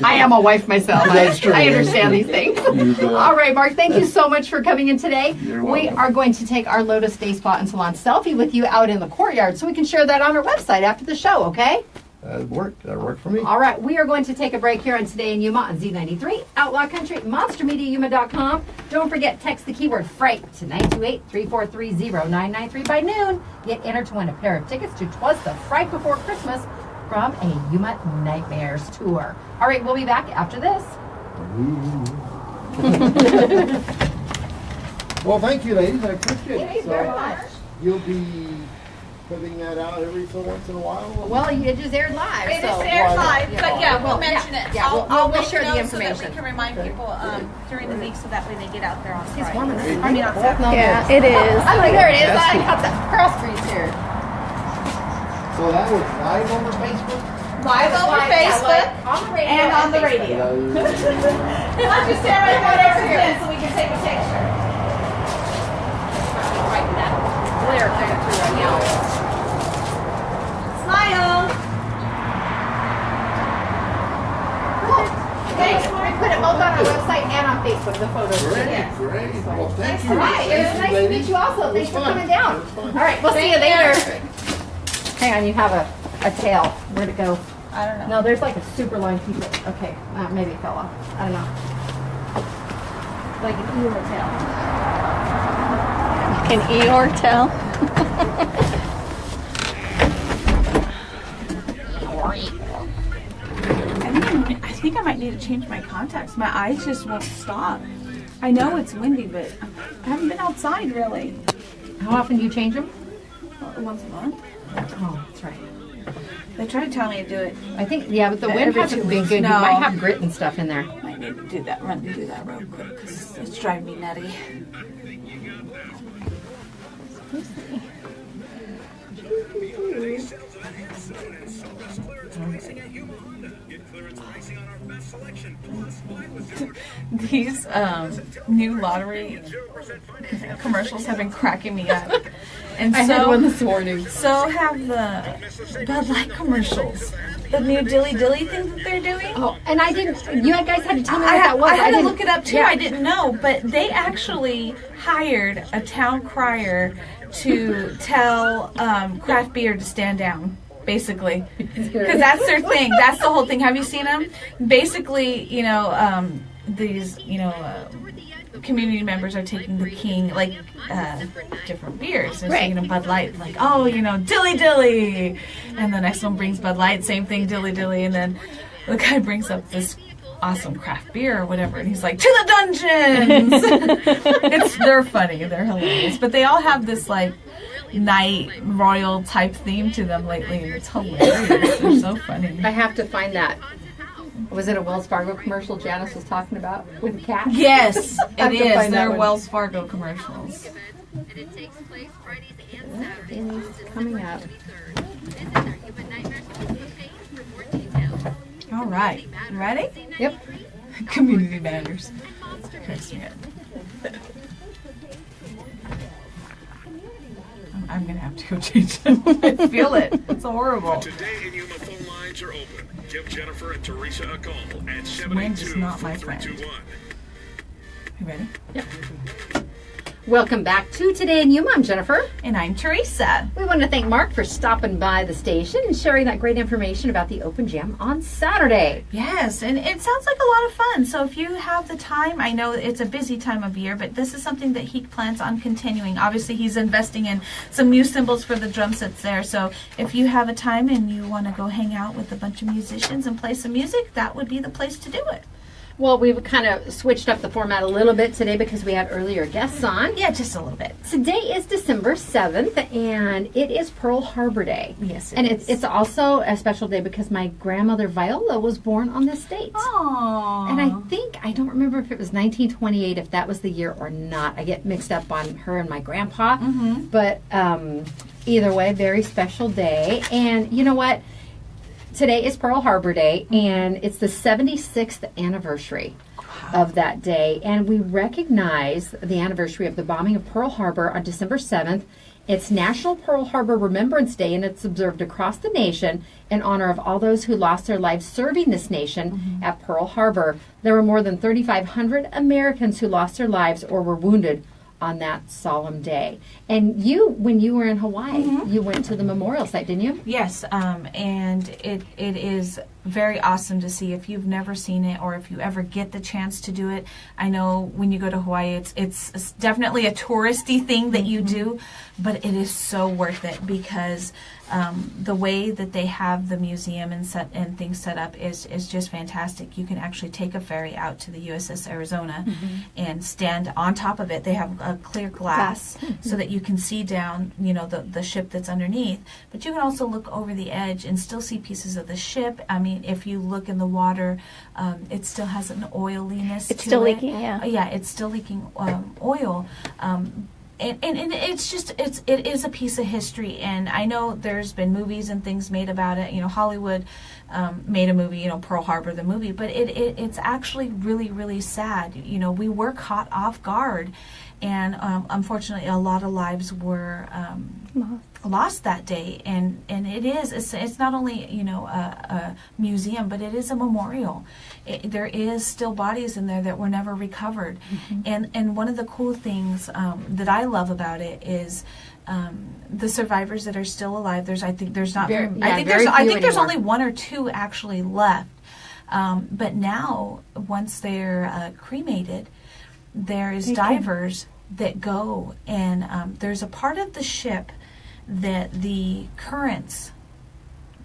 I am a wife myself. That's true. I understand these things. You bet. All right, Mark, thank you so much for coming in today. You're We welcome. are going to take our Lotus Day Spa and Salon selfie with you out in the courtyard so we can share that on our website after the show, okay? That worked. That worked for me. All right, we are going to take a break here on Today in Yuma on Z93, Outlaw Country, MonsterMediaYuma.com. Don't forget, text the keyword FRIGHT to 928-343-0993 by noon. Get entered to win a pair of tickets to Twas the Fright Before Christmas from a Yuma Nightmares tour. All right, we'll be back after this. Well, thank you, ladies. I appreciate Thank it. you very much. You'll be putting that out every so once in a while? Well, it just aired live. It so. is aired live, yeah. but yeah, we'll Well, mention yeah, it. yeah, I'll we'll make share the notes so that information. we can remind people during the week so that way they get out there on It's Friday. warm enough. I mean, on Saturday. Yeah, it is. I like, there it is. I got the cross streets here. So that was live over Facebook? Live over Like, yeah, Facebook like, on the radio and on the Facebook. radio. I'll just stand right there so we can take a picture. Right, that glare kind of through right now. Smile. Cool. Thanks. We put it both on our website and on Facebook, the photos. Great, Yeah. great. Well, thank you. All right. It was nice to meet you also. Thanks for coming down. All right. We'll see you later. Hang on. You have a tail. Where'd it go? I don't know. No, there's like a super long piece of, okay. Maybe it fell off. I don't know. Like an eel tail. Can Eeyore tell? I think I might need to change my contacts. My eyes just won't stop. I know it's windy, but I haven't been outside really. How often do you change them? Once a month. Oh, that's right. They try to tell me to do it. I think, yeah, but the wind Every hasn't 2 been weeks. good. You No. might have grit and stuff in there. Might need to do that. Run to do that real quick because it's driving me nutty. These new lottery commercials have been cracking me up. And I had one this morning. So have the Bud Light commercials. The new dilly dilly thing that they're doing. Oh, and I didn't, you guys had to tell me what I that was. had to didn't- look it up too. Yeah. I didn't know, but they actually hired a town crier to tell craft beer to stand down, basically, because that's their thing. That's the whole thing. Have you seen them? Basically, these community members are taking the king different beers and taking a Bud Light, like, oh, dilly dilly, and the next one brings Bud Light, same thing, dilly dilly, and then the guy brings up this awesome craft beer or whatever, and he's like, to the dungeons. They're funny, they're hilarious, but they all have this like night royal type theme to them lately, and it's hilarious. They're so funny. I have to find that. Was it a Wells Fargo commercial Janice was talking about with the cat? Yes, have it to is. find that They're one. Wells Fargo commercials. It's coming up. All right, you ready? Yep. Community matters. Cracks me up. I'm gonna have to go change them. I feel it. It's horrible. Today in Yuma, phone lines are open. Give Jennifer and Teresa a call at Wind is not my friend. 782-4321. You ready? Welcome back to Today in Yuma. I'm Jennifer. And I'm Teresa. We want to thank Mark for stopping by the station and sharing that great information about the Open Jam on Saturday. Yes, and it sounds like a lot of fun. So if you have the time, I know it's a busy time of year, but this is something that he plans on continuing. Obviously, he's investing in some new cymbals for the drum sets there. So if you have a time and you want to go hang out with a bunch of musicians and play some music, that would be the place to do it. Well, we've kind of switched up the format a little bit today because we had earlier guests on. Yeah, just a little bit. Today is December 7th, and it is Pearl Harbor Day. Yes, it and is. it's also a special day because my grandmother Viola was born on this date. Aww. And I don't remember if it was 1928, if that was the year or not. I get mixed up on her and my grandpa. Mm-hmm. But Either way, very special day. And you know what? Today is Pearl Harbor Day, and it's the 76th anniversary of that day. And we recognize the anniversary of the bombing of Pearl Harbor on December 7th. It's National Pearl Harbor Remembrance Day, and it's observed across the nation in honor of all those who lost their lives serving this nation at Pearl Harbor. There were more than 3,500 Americans who lost their lives or were wounded on that solemn day. And you, when you were in Hawaii, you went to the memorial site, didn't you? Yes, and it is very awesome to see. If you've never seen it, or if you ever get the chance to do it, I know when you go to Hawaii, it's definitely a touristy thing that you do, but it is so worth it, because the way that they have the museum and things set up is just fantastic. You can actually take a ferry out to the USS Arizona and stand on top of it. They have a clear glass so that you can see down, the ship that's underneath. But you can also look over the edge and still see pieces of the ship. I mean, if you look in the water, it still has an oiliness. It's still leaking, yeah. Yeah, it's still leaking oil. And it is a piece of history, and I know there's been movies and things made about it. Hollywood made a movie, Pearl Harbor, the movie, but it's actually really, really sad. We were caught off guard, and unfortunately, a lot of lives were lost that day. And it's not only a museum, but it is a memorial. There is still bodies in there that were never recovered. And one of the cool things that I love about it is the survivors that are still alive. I think there's only one or two actually left. But now, once they're cremated, there is divers that go, and there's a part of the ship that the currents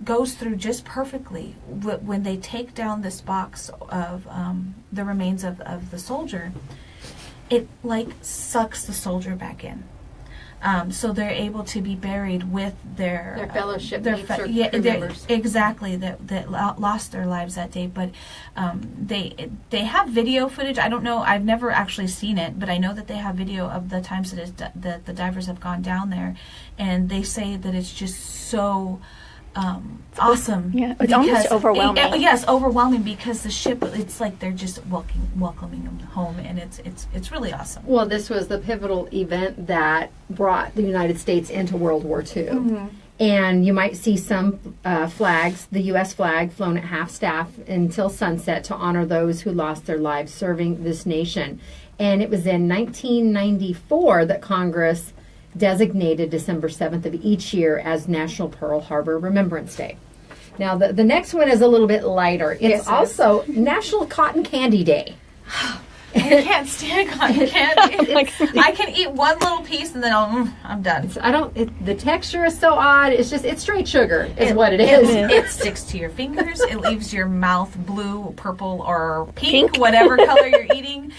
goes through just perfectly when they take down this box of the remains of the soldier. It sucks the soldier back in. So they're able to be buried with their fellowship crew members. Exactly, that lost their lives that day. But they have video footage. I don't know. I've never actually seen it, but I know that they have video of the times that the divers have gone down there, and they say that it's just so awesome. Yeah, it's almost overwhelming. Yes, overwhelming, because the ship, it's like they're just welcoming them home, and it's really awesome. Well, this was the pivotal event that brought the United States into World War II. And you might see some flags, the U.S. flag, flown at half-staff until sunset to honor those who lost their lives serving this nation. And it was in 1994 that Congress designated December 7th of each year as National Pearl Harbor Remembrance Day. Now, the next one is a little bit lighter. It's also National Cotton Candy Day. I can't stand cotton candy. I can eat one little piece and then I'm done. The texture is so odd. It's straight sugar is what it is. It sticks to your fingers. It leaves your mouth blue, purple, or pink. Whatever color you're eating.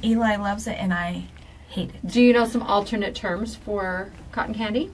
Eli loves it, and I hate it. Do you know some alternate terms for cotton candy?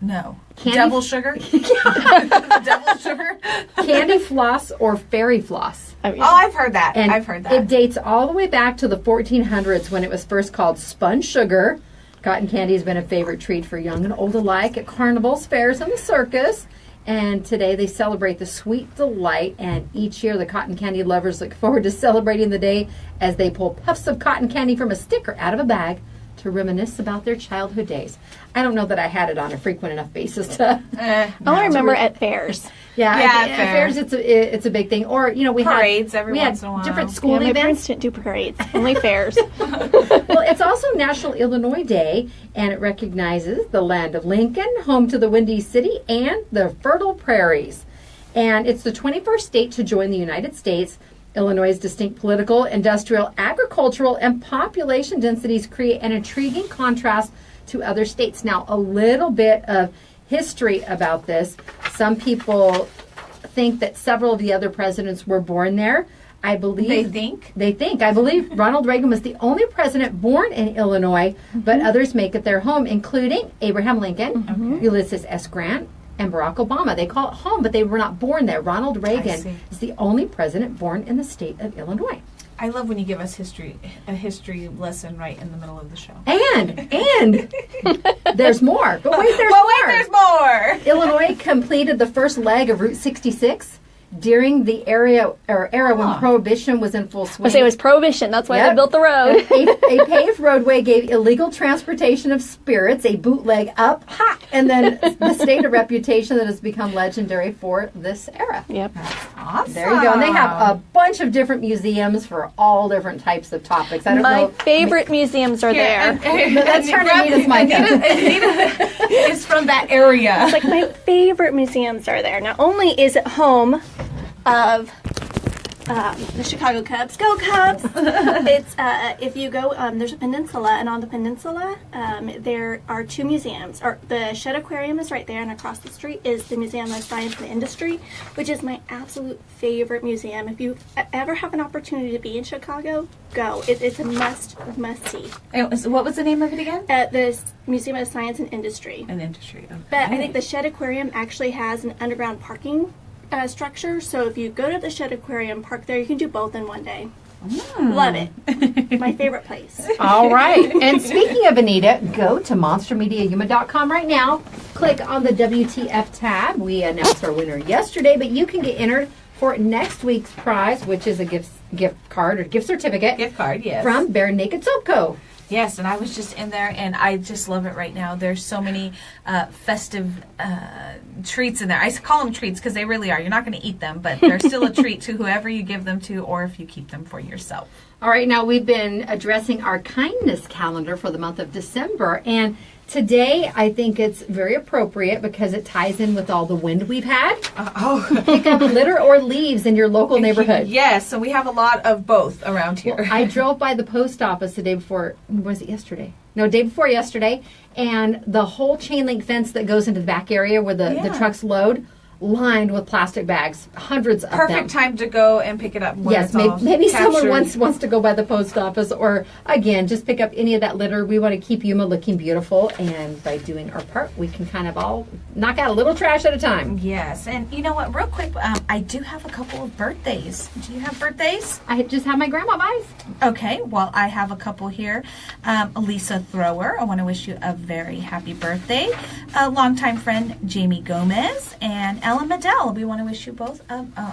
No. Devil sugar? Devil sugar? Candy floss or fairy floss. I've heard that. And I've heard that. It dates all the way back to the 1400s when it was first called spun sugar. Cotton candy has been a favorite treat for young and old alike at carnivals, fairs, and the circus. And today they celebrate the sweet delight, and each year the cotton candy lovers look forward to celebrating the day as they pull puffs of cotton candy from a stick or out of a bag to reminisce about their childhood days. I don't know that I had it on a frequent enough basis to... I only remember at fairs. At fairs it's a big thing. Or, we parades had every once in a while. Different school My events. parents didn't do parades, only fairs. Well, it's also National Illinois Day, and it recognizes the land of Lincoln, home to the Windy City, and the fertile prairies. And it's the 21st state to join the United States. Illinois' distinct political, industrial, agricultural, and population densities create an intriguing contrast to other states. Now, a little bit of history about this. Some people think that several of the other presidents were born there. I believe they think. I believe Ronald Reagan was the only president born in Illinois, but others make it their home, including Abraham Lincoln, Ulysses S. Grant, and Barack Obama. They call it home, but they were not born there. Ronald Reagan is the only president born in the state of Illinois. I love when you give us a history lesson right in the middle of the show. And There's more. But wait, there's Well, more. wait, there's more. Illinois completed the first leg of Route 66 during the era when Prohibition was in full swing. I say it was Prohibition. That's why Yep. they built the road. A paved roadway gave illegal transportation of spirits a bootleg up, and then the state a reputation that has become legendary for this era. Yep. Awesome. There you go. And they have a bunch of different museums for all different types of topics. I don't My know. favorite museums are there. Let's turn to Anita's mic. Anita is from that area. It's like my favorite museums are there. Not only is it home of the Chicago Cubs, go Cubs! It's if you go, there's a peninsula, and on the peninsula, there are two museums. The Shed Aquarium is right there, and across the street is the Museum of Science and Industry, which is my absolute favorite museum. If you ever have an opportunity to be in Chicago, go. It's a must see. What was the name of it again? The Museum of Science and Industry. An industry. Okay. But I think the Shed Aquarium actually has an underground parking structure, so if you go to the Shed Aquarium, park there, you can do both in one day. Love it. My favorite place. All right. And speaking of Anita, go to monstermediayuma.com right now. Click on the WTF tab. We announced our winner yesterday, but you can get entered for next week's prize, which is a gift card or gift certificate. Gift card, yes. From Bare Naked Soap Co. Yes, and I was just in there, and I just love it right now. There's so many festive treats in there. I call them treats because they really are. You're not going to eat them, but they're still a treat to whoever you give them to, or if you keep them for yourself. All right, now we've been addressing our kindness calendar for the month of December, and today I think it's very appropriate because it ties in with all the wind we've had. Pick up litter or leaves in your local neighborhood. Yes, so we have a lot of both around here. I drove by the post office the day before, was it yesterday? No, day before yesterday, and the whole chain link fence that goes into the back area where the trucks load, lined with plastic bags, hundreds of them. Perfect time to go and pick it up. When Yes, it's all maybe someone captured. wants to go by the post office, or again, just pick up any of that litter. We want to keep Yuma looking beautiful, and by doing our part, we can kind of all knock out a little trash at a time. Yes, and you know what? Real quick, I do have a couple of birthdays. Do you have birthdays? I just have my grandma buys. Okay, well, I have a couple here. Lisa Thrower, I want to wish you a very happy birthday. A longtime friend, Jamie Gomez, and Ella Medell. We want to wish you both,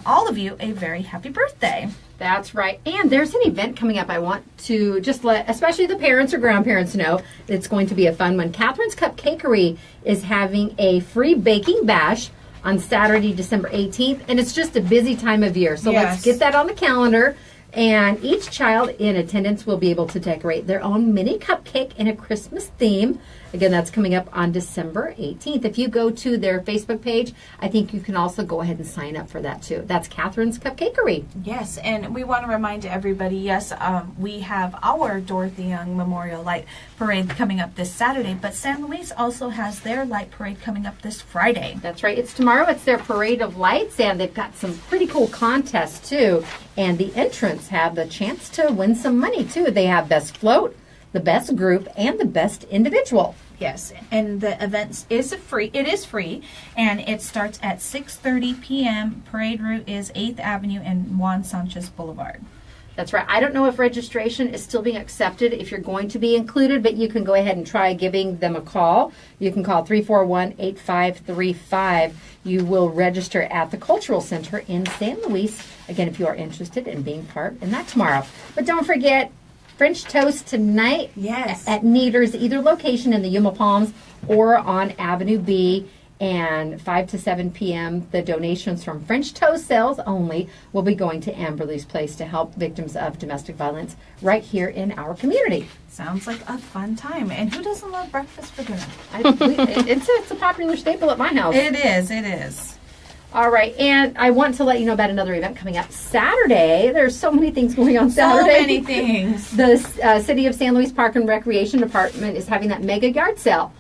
all of you, a very happy birthday. That's right. And there's an event coming up I want to just let, especially the parents or grandparents know, it's going to be a fun one. Catherine's Cupcakery is having a free baking bash on Saturday, December 18th, and it's just a busy time of year. So let's get that on the calendar. And each child in attendance will be able to decorate their own mini cupcake in a Christmas theme. Again, that's coming up on December 18th. If you go to their Facebook page, I think you can also go ahead and sign up for that too. That's Catherine's Cupcakery. Yes, and we want to remind everybody, yes, we have our Dorothy Young Memorial Light Parade coming up this Saturday, but San Luis also has their light parade coming up this Friday. That's right. It's tomorrow. It's their Parade of Lights, and they've got some pretty cool contests too. And the entrants have the chance to win some money too. They have Best Float, the Best Group, and the Best Individual. Yes, and the event is free. It is free, and it starts at 6:30 p.m. Parade route is 8th Avenue and Juan Sanchez Boulevard. That's right. I don't know if registration is still being accepted if you're going to be included, but you can go ahead and try giving them a call. You can call 341-8535. You will register at the Cultural Center in San Luis, again, if you are interested in being part in that tomorrow. But don't forget, French toast tonight at Neater's, either location in the Yuma Palms or on Avenue B. And 5 to 7 p.m., the donations from French toast sales only will be going to Amberly's Place to help victims of domestic violence right here in our community. Sounds like a fun time. And who doesn't love breakfast for dinner? It's a popular staple at my house. It is. It is. All right, and I want to let you know about another event coming up Saturday. There's so many things going on Saturday. So many things. The City of San Luis Park and Recreation Department is having that mega yard sale.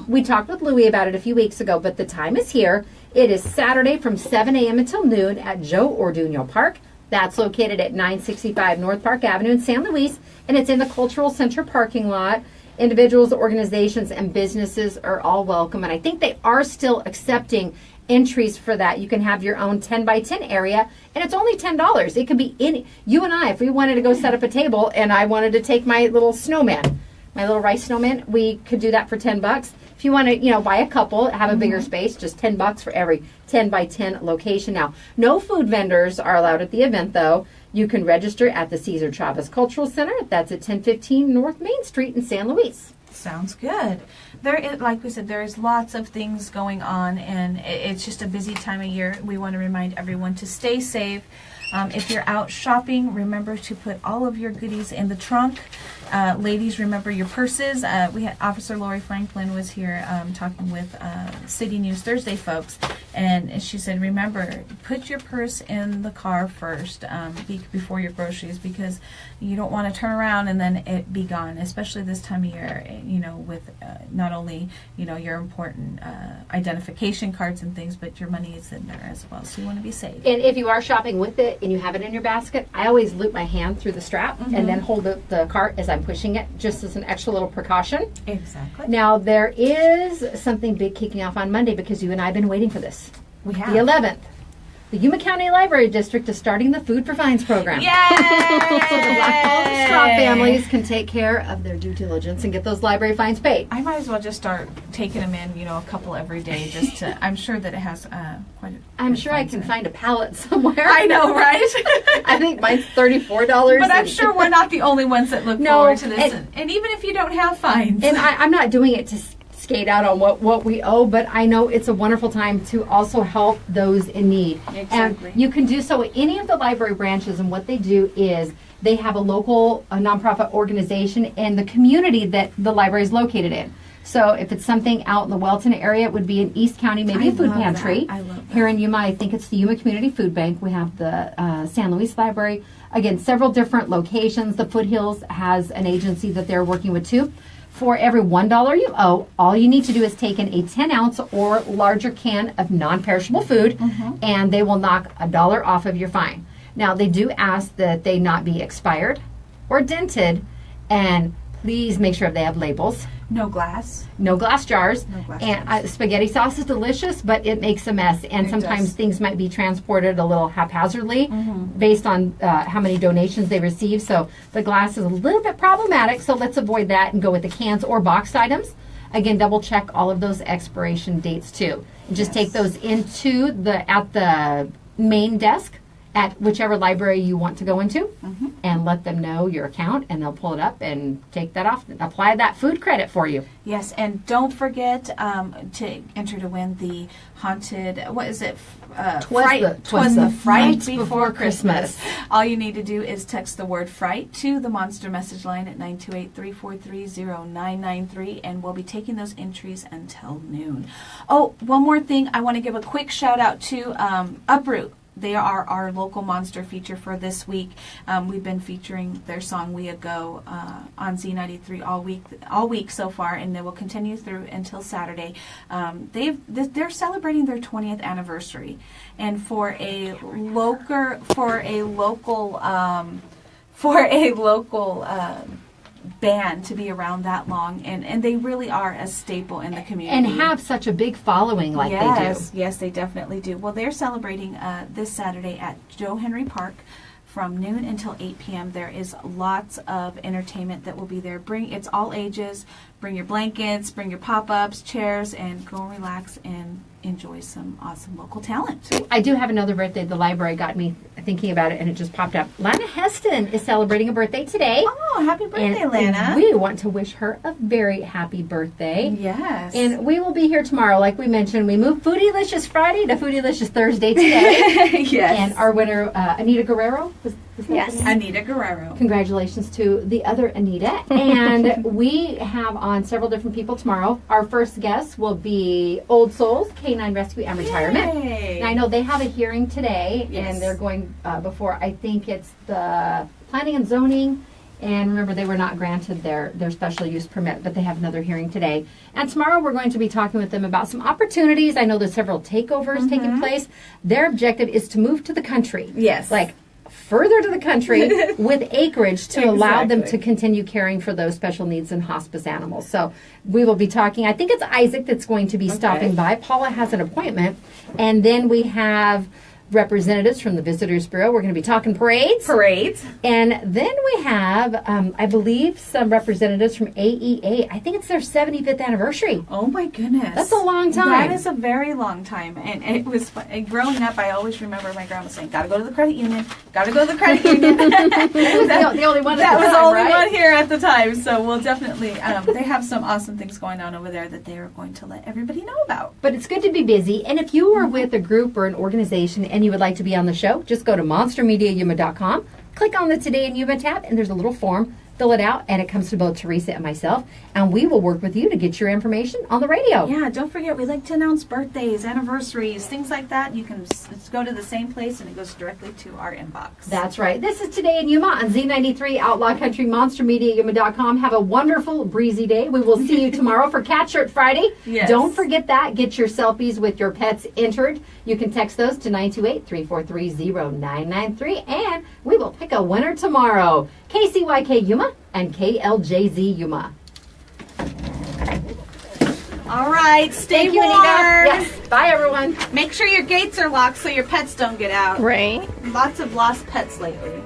We talked with Louie about it a few weeks ago, but the time is here. It is Saturday from 7 a.m. until noon at Joe Orduno Park. That's located at 965 North Park Avenue in San Luis, and it's in the Cultural Center parking lot. Individuals, organizations, and businesses are all welcome, and I think they are still accepting entries for that. You can have your own 10 by 10 area, and it's only $10. It could be any. You and I, if we wanted to go set up a table and I wanted to take my little snowman, my little rice snowman, we could do that for $10. If you want to, buy a couple, have a bigger space, just $10 for every 10 by 10 location. Now, no food vendors are allowed at the event, though. You can register at the Cesar Chavez Cultural Center. That's at 1015 North Main Street in San Luis. Sounds good. There is, like we said, there is lots of things going on, and it's just a busy time of year. We want to remind everyone to stay safe. If you're out shopping, remember to put all of your goodies in the trunk. Ladies, remember your purses. We had Officer Lori Franklin was here talking with City News Thursday folks, and she said, remember, put your purse in the car first before your groceries, because you don't want to turn around and then it be gone, especially this time of year, with not only, your important identification cards and things, but your money is in there as well, so you want to be safe. And if you are shopping with it and you have it in your basket, I always loop my hand through the strap and then hold the cart as I'm pushing it, just as an extra little precaution. Exactly. Now, there is something big kicking off on Monday, because you and I have been waiting for this. We have. The 11th. The Yuma County Library District is starting the Food for Fines program. Yay! So the Black Falls and Straw families can take care of their due diligence and get those library fines paid. I might as well just start taking them in, a couple every day, just to, I'm sure that it has quite a... I'm sure I can find a pallet somewhere. I know, right? I think mine's $34. But I'm sure we're not the only ones that look forward to this. And even if you don't have fines. And I'm not doing it to skate out on what we owe, but I know it's a wonderful time to also help those in need. Exactly. And you can do so at any of the library branches, and what they do is they have a local nonprofit organization and the community that the library is located in. So if it's something out in the Welton area, it would be in East County, maybe a food pantry. I love that. Here in Yuma, I think it's the Yuma Community Food Bank. We have the San Luis Library. Again, several different locations. The Foothills has an agency that they're working with too. For every $1 you owe, all you need to do is take in a 10-ounce or larger can of non-perishable food, and they will knock $1 off of your fine. Now, they do ask that they not be expired or dented, and please make sure they have labels. No glass. No glass jars. No glass and jars. Spaghetti sauce is delicious, but it makes a mess. And It sometimes does. things might be transported a little haphazardly based on how many donations they receive. So the glass is a little bit problematic. So let's avoid that and go with the cans or boxed items. Again, double check all of those expiration dates too. And just take those into at the main desk at whichever library you want to go into, and let them know your account, and they'll pull it up and take that off and apply that food credit for you. Yes, and don't forget to enter to win the haunted, what is it? Twas the the Fright Fright Before Before Christmas. Christmas. All you need to do is text the word Fright to the Monster message line at 928-343-0993, and we'll be taking those entries until noon. Oh, one more thing. I want to give a quick shout out to Uproot. They are our local monster feature for this week. We've been featuring their song "We A Go" on Z93 all week so far, and they will continue through until Saturday. They're celebrating their 20th anniversary, and for a local band to be around that long, and they really are a staple in the community And have such a big following like they do. Yes, they definitely do. Well, they're celebrating this Saturday at Joe Henry Park from noon until 8 p.m. There is lots of entertainment that will be there. It's all ages. Bring your blankets, bring your pop-ups, chairs, and go relax and enjoy some awesome local talent. I do have another birthday. The library got me thinking about it, and it just popped up. Lana Heston is celebrating a birthday today. Oh, happy birthday, And Lana. we want to wish her a very happy birthday. Yes. And we will be here tomorrow. Like we mentioned, we moved Foodylicious Friday to Foodylicious Thursday today. Yes. And our winner, Anita Guerrero, was that Yes. the name? Anita Guerrero. Congratulations to the other Anita. And we have on several different people tomorrow. Our first guest will be Old Souls, Canine Rescue and Retirement. Yay. And I know they have a hearing today, Yes. and they're going before, I think it's the Planning and Zoning. And remember, they were not granted their special use permit, but they have another hearing today. And tomorrow we're going to be talking with them about some opportunities. I know there's several takeovers taking place. Their objective is to move to the country. Yes. Like further to the country with acreage to allow them to Exactly. continue caring for those special needs and hospice animals. So we will be talking. I think it's Isaac that's going to be stopping by. Paula has an appointment. And then we have representatives from the Visitors Bureau. We're going to be talking parades. And then we have, I believe, some representatives from AEA. I think it's their 75th anniversary. Oh my goodness. That's a long time. That is a very long time. And it was fun. And growing up, I always remember my grandma saying, gotta go to the credit union. Gotta go to the credit union. That was the only one at That the was the time, only right? one here at the time. So we'll definitely, they have some awesome things going on over there that they are going to let everybody know about. But it's good to be busy. And if you are with a group or an organization and you would like to be on the show, just go to monstermediayuma.com, click on the Today in Yuma tab, and there's a little form. Fill it out, and it comes to both Teresa and myself, and we will work with you to get your information on the radio. Yeah, don't forget, we like to announce birthdays, anniversaries, things like that. You can just go to the same place, and it goes directly to our inbox. That's right. This is Today in Yuma on Z93 Outlaw Country, monstermediayuma.com. Have a wonderful, breezy day. We will see you tomorrow for Cat Shirt Friday. Yes. Don't forget that. Get your selfies with your pets entered. You can text those to 928-343-0993, and we will pick a winner tomorrow. KCYK Yuma and KLJZ Yuma. All right, stay Thank you, warm. Anita. Yes. Bye, everyone. Make sure your gates are locked so your pets don't get out. Right. Lots of lost pets lately.